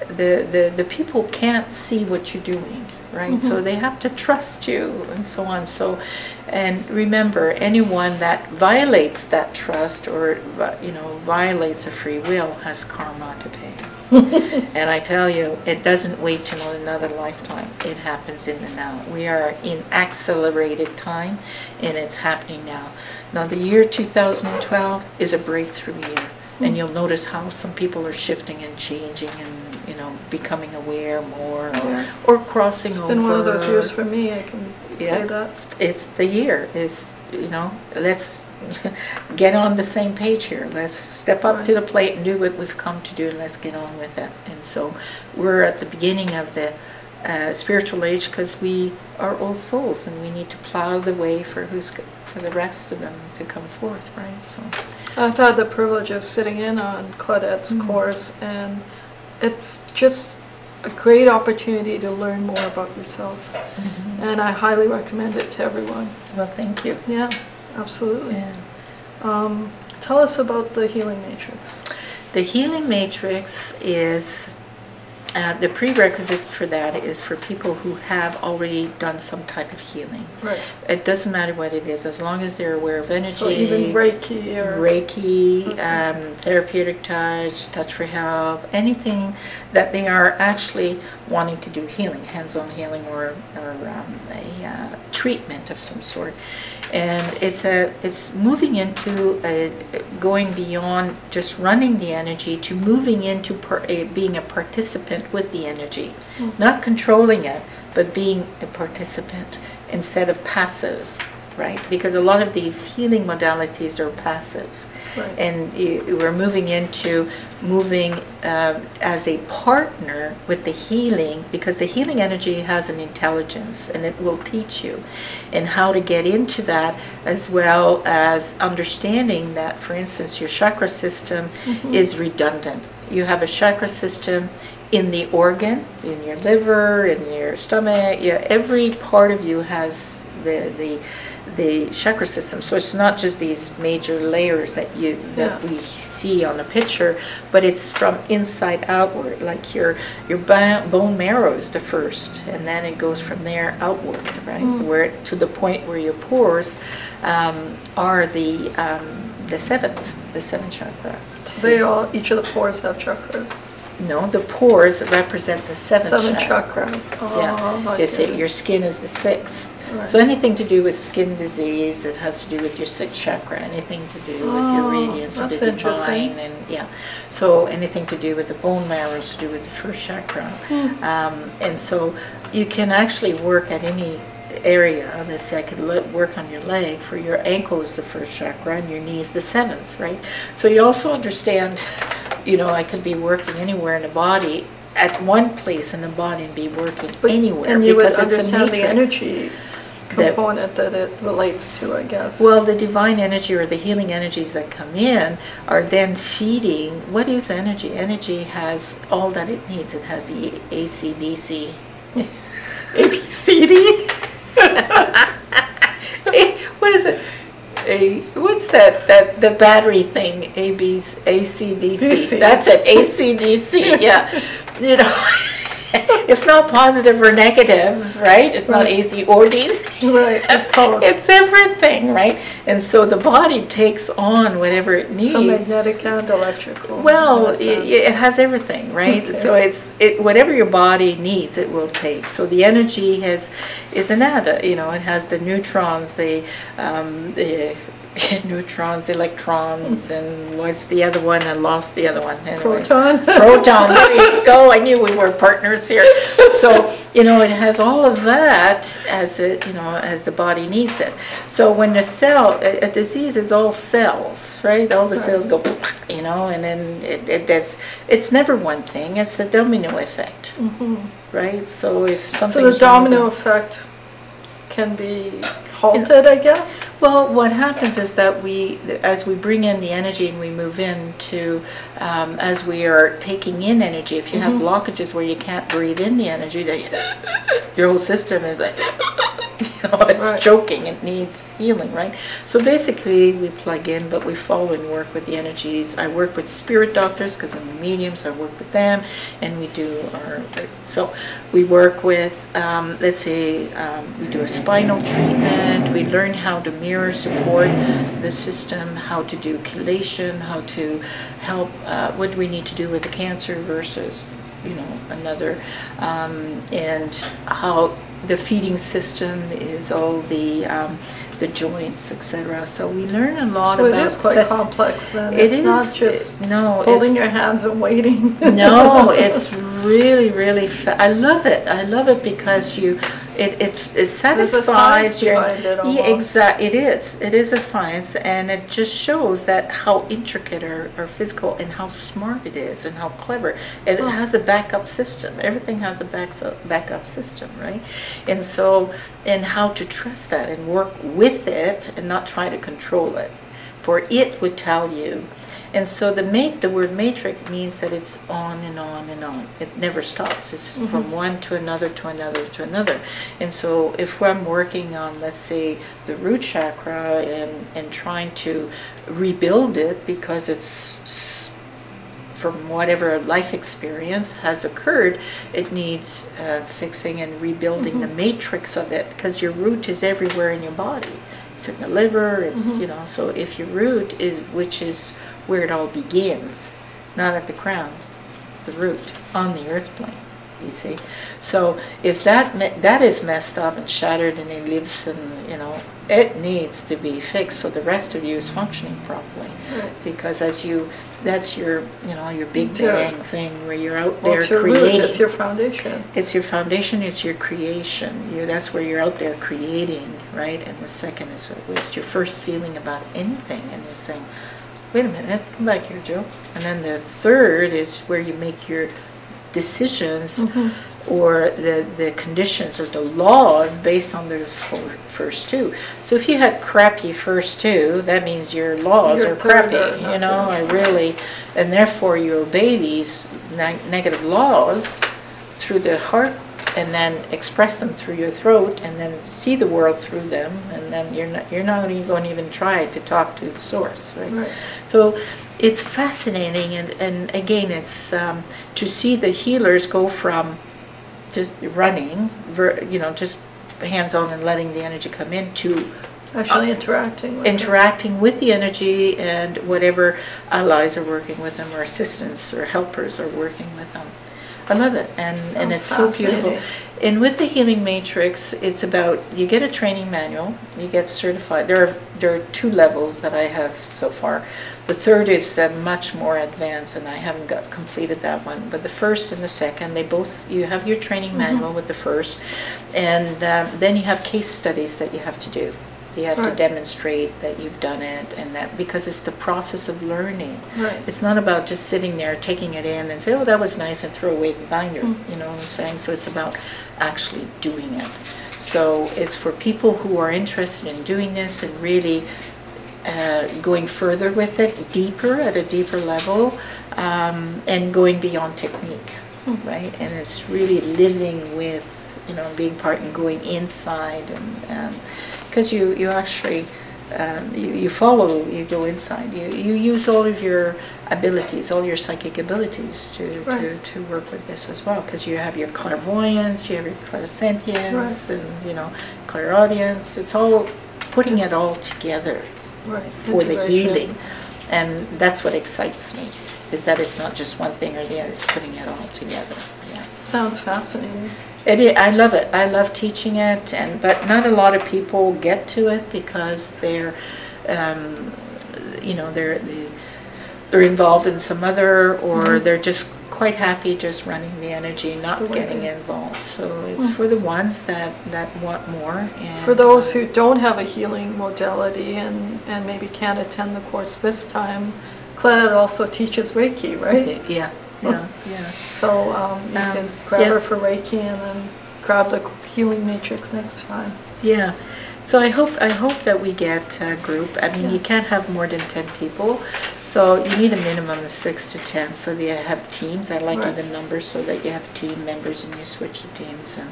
The people can't see what you're doing, right? So they have to trust you and so on. So, and remember, anyone that violates that trust or, violates a free will has karma to pay. And I tell you, it doesn't wait till another lifetime. It happens in the now. We are in accelerated time, and it's happening now. Now, the year 2012 is a breakthrough year, and you'll notice how some people are shifting and changing and, becoming aware more or crossing over. It's been one of those years for me, I can say that. It's the year. It's, let's get on the same page here. Let's step up to the plate and do what we've come to do, and let's get on with it. And so we're at the beginning of the spiritual age because we are old souls and we need to plow the way for the rest of them to come forth, right? So I've had the privilege of sitting in on Claudette's course, and it's just a great opportunity to learn more about yourself. And I highly recommend it to everyone. Well, thank you. Yeah, absolutely. Yeah. Tell us about the healing matrix. The healing matrix is, the prerequisite for that is for people who have already done some type of healing. Right. It doesn't matter what it is, as long as they're aware of energy. So even Reiki or... Reiki, therapeutic touch for health, anything that they are actually wanting to do healing, hands-on healing or a treatment of some sort. And it's moving into going beyond just running the energy to moving into being a participant with the energy, not controlling it, but being a participant instead of passive, right? Because a lot of these healing modalities are passive. Right. And we're moving into as a partner with the healing, because the healing energy has an intelligence and it will teach you and how to get into that, as well as understanding that, for instance, your chakra system is redundant. You have a chakra system in the organ, in your liver, in your stomach. Yeah, every part of you has the chakra system. So it's not just these major layers that we see on the picture, but it's from inside outward. Like your bone marrow is the first, and then it goes from there outward, right? Where to the point where your pores are the seventh chakra. So each of the pores have chakras. No, the pores represent the seventh chakra. Oh, yeah, you see, your skin is the sixth. Right. So anything to do with skin disease, it has to do with your sixth chakra. Anything to do with your radiance of the divine, and so anything to do with the bone marrow is to do with the first chakra. And so you can actually work at any area. Let's say I could work on your leg. For your ankle is the first chakra, and your knee is the seventh, right? So you also understand, I could be working anywhere in the body, at one place in the body, and be working anywhere. And you would because understand it's a the energy component that it relates to, I guess. Well, the divine energy or the healing energies that come in are then feeding. What is energy? Energy has all that it needs. It has the ACBC. ABCD? What is it? What's that? The battery thing? ACDC. That's it. ACDC. Yeah. It's not positive or negative, right? It's not AC or DC. Right. It's everything, right? And so the body takes on whatever it needs. So magnetic and electrical. Well, it has everything, right? Okay. So whatever your body needs, it will take. So the energy is an atom. It has the neutrons, the neutrons, electrons, and what's the other one? I lost the other one. Anyway. Proton. There you go. I knew we were partners here. So it has all of that as as the body needs it. So when a disease is all cells, right? All the cells go, and then it's never one thing. It's a domino effect, right? So if something. So the domino effect can be halted, I guess? Well, what happens is that as we bring in the energy and we move into, as we are taking in energy, if you have blockages where you can't breathe in the energy, your whole system is like, it's choking, it needs healing, right? So basically we plug in, but we follow and work with the energies. I work with spirit doctors because I'm a medium, so I work with them, and we do so we work with, let's say, we do a spinal treatment, we learn how to mirror support the system, how to do chelation, how to help, what do we need to do with the cancer versus, another, and how the feeding system is all the joints, etc. So we learn a lot about. So it is quite complex then. It's not just holding your hands and waiting. No, it's really, really. I love it. I love it because it satisfies your. Exactly. It is. It is a science, and it just shows that how intricate our physical and how smart it is and how clever. It has a backup system. Everything has a backup system, right? And so, and how to trust that and work with it and not try to control it, for it would tell you. And so the word matrix means that it's on and on and on. It never stops. It's from one to another to another to another. And so if I'm working on, let's say, the root chakra and trying to rebuild it because it's from whatever life experience has occurred, it needs fixing and rebuilding the matrix of it, because your root is everywhere in your body. It's in the liver, it's, so if your root is, which is where it all begins, not at the crown, it's the root on the earth plane. you see. So if that is messed up and shattered and it lives, and you know, it needs to be fixed so the rest of you is functioning properly. Right. Because that's your, you know, your big bang thing where you're out there it's your creating. root, it's your foundation. It's your foundation, it's your creation. That's where you're out there creating, right? And the second is it's your first feeling about anything, and you're saying, wait a minute, come back here, Joe. And then the third is where you make your decisions or the conditions or the laws based on those first two. So if you had crappy first two, that means your laws are crappy, you know, and therefore you obey these negative laws through the heart, and then express them through your throat, and then see the world through them, and then you're not even going to even try to talk to the source, right? So it's fascinating, and again, it's to see the healers go from just running, you know, just hands-on and letting the energy come in, to actually interacting with the energy, and whatever allies are working with them, or assistants or helpers are working with them. I love it, and it's so beautiful. And with the Healing Matrix, it's about, you get a training manual, you get certified. There are 2 levels that I have so far. The third is much more advanced, and I haven't completed that one. But the first and the second, you have your training manual with the first, and then you have case studies that you have to do. You have to demonstrate that you've done it, and that, because it's the process of learning. It's not about just sitting there, taking it in, and say, oh, that was nice, and throw away the binder. You know what I'm saying? So it's about actually doing it. So it's for people who are interested in doing this and really going further with it, at a deeper level, and going beyond technique, right? And it's really living with, you know, being part and going inside, and because you actually you follow, you go inside, you use all of your abilities, all your psychic abilities to work with this as well, because you have your clairvoyance, you have your clairsentience, and you know, clairaudience. It's all putting it all together for the healing, and that's what excites me, is that it's not just one thing or the other, it's putting it all together. Sounds fascinating. It is. I love it. I love teaching it, but not a lot of people get to it because they're, you know, they're involved in some other, or they're just quite happy just running the energy, not getting involved. So it's for the ones that want more. And for those who don't have a healing modality and maybe can't attend the course this time, Claudette also teaches Reiki, right? Yeah. So you can grab her for Reiki, and then grab the Healing Matrix next time. Yeah. So I hope that we get a group. I mean, you can't have more than 10 people, so you need a minimum of 6 to 10. So they have teams. I like even numbers, so that you have team members and you switch the teams, and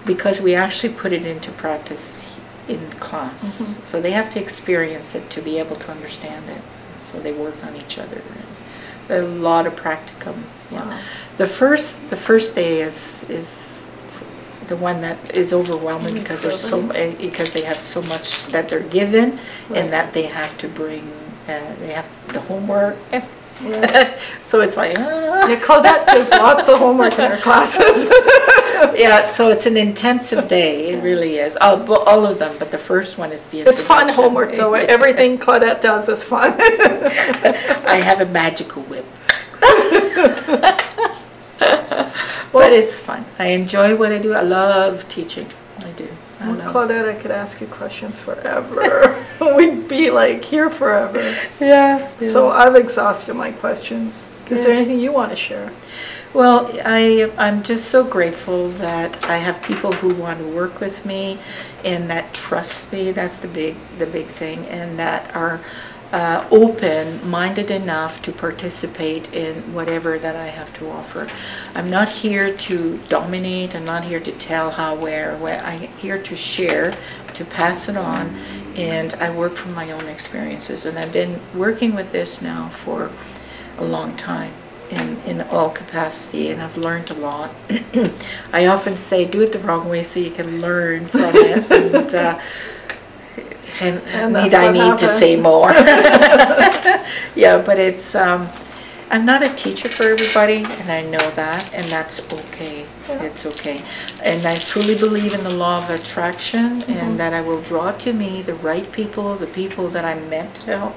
because we actually put it into practice in class, so they have to experience it to be able to understand it. So they work on each other. A lot of practicum. The first day is the one that is overwhelming, because because they have so much that they're given, and that they have to bring. They have the homework. So it's like Claudette gives lots of homework in her classes. So it's an intensive day. It really is. All of them, but the first one is the It's fun homework, though. Everything Claudette does is fun. I have a magical whip. But it's fun. I enjoy what I do. I love teaching. I do. Claudette, I could ask you questions forever. We'd be like here forever. Yeah. So I've exhausted my questions. Is there anything you want to share? Well, I'm just so grateful that I have people who want to work with me and that trust me. That's the big thing, and that are open-minded enough to participate in whatever that I have to offer. I'm not here to dominate. I'm not here to tell how, where. I'm here to share, to pass it on, and I work from my own experiences. And I've been working with this now for a long time in all capacity, and I've learned a lot. I often say, do it the wrong way so you can learn from it. And I need to say more. Yeah, but it's, I'm not a teacher for everybody, and I know that, and that's okay. Yeah. it's okay. And I truly believe in the law of attraction, and that I will draw to me the right people, the people that I'm meant to help.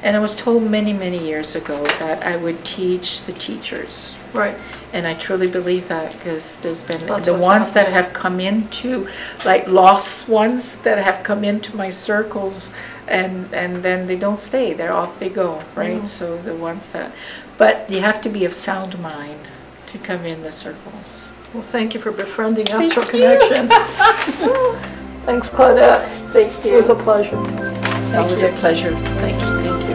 And I was told many, many years ago that I would teach the teachers. Right. And I truly believe that, because there's been That's the what's ones that happening. have come into, like lost ones that have come into my circles, and then they don't stay, they're off they go, right? So the ones that, but you have to be of sound mind to come in the circles. Well, thank you for befriending Astral Connections. Thanks, Claudette. Thank you. It was a pleasure. That was a pleasure. Thank you. Thank you.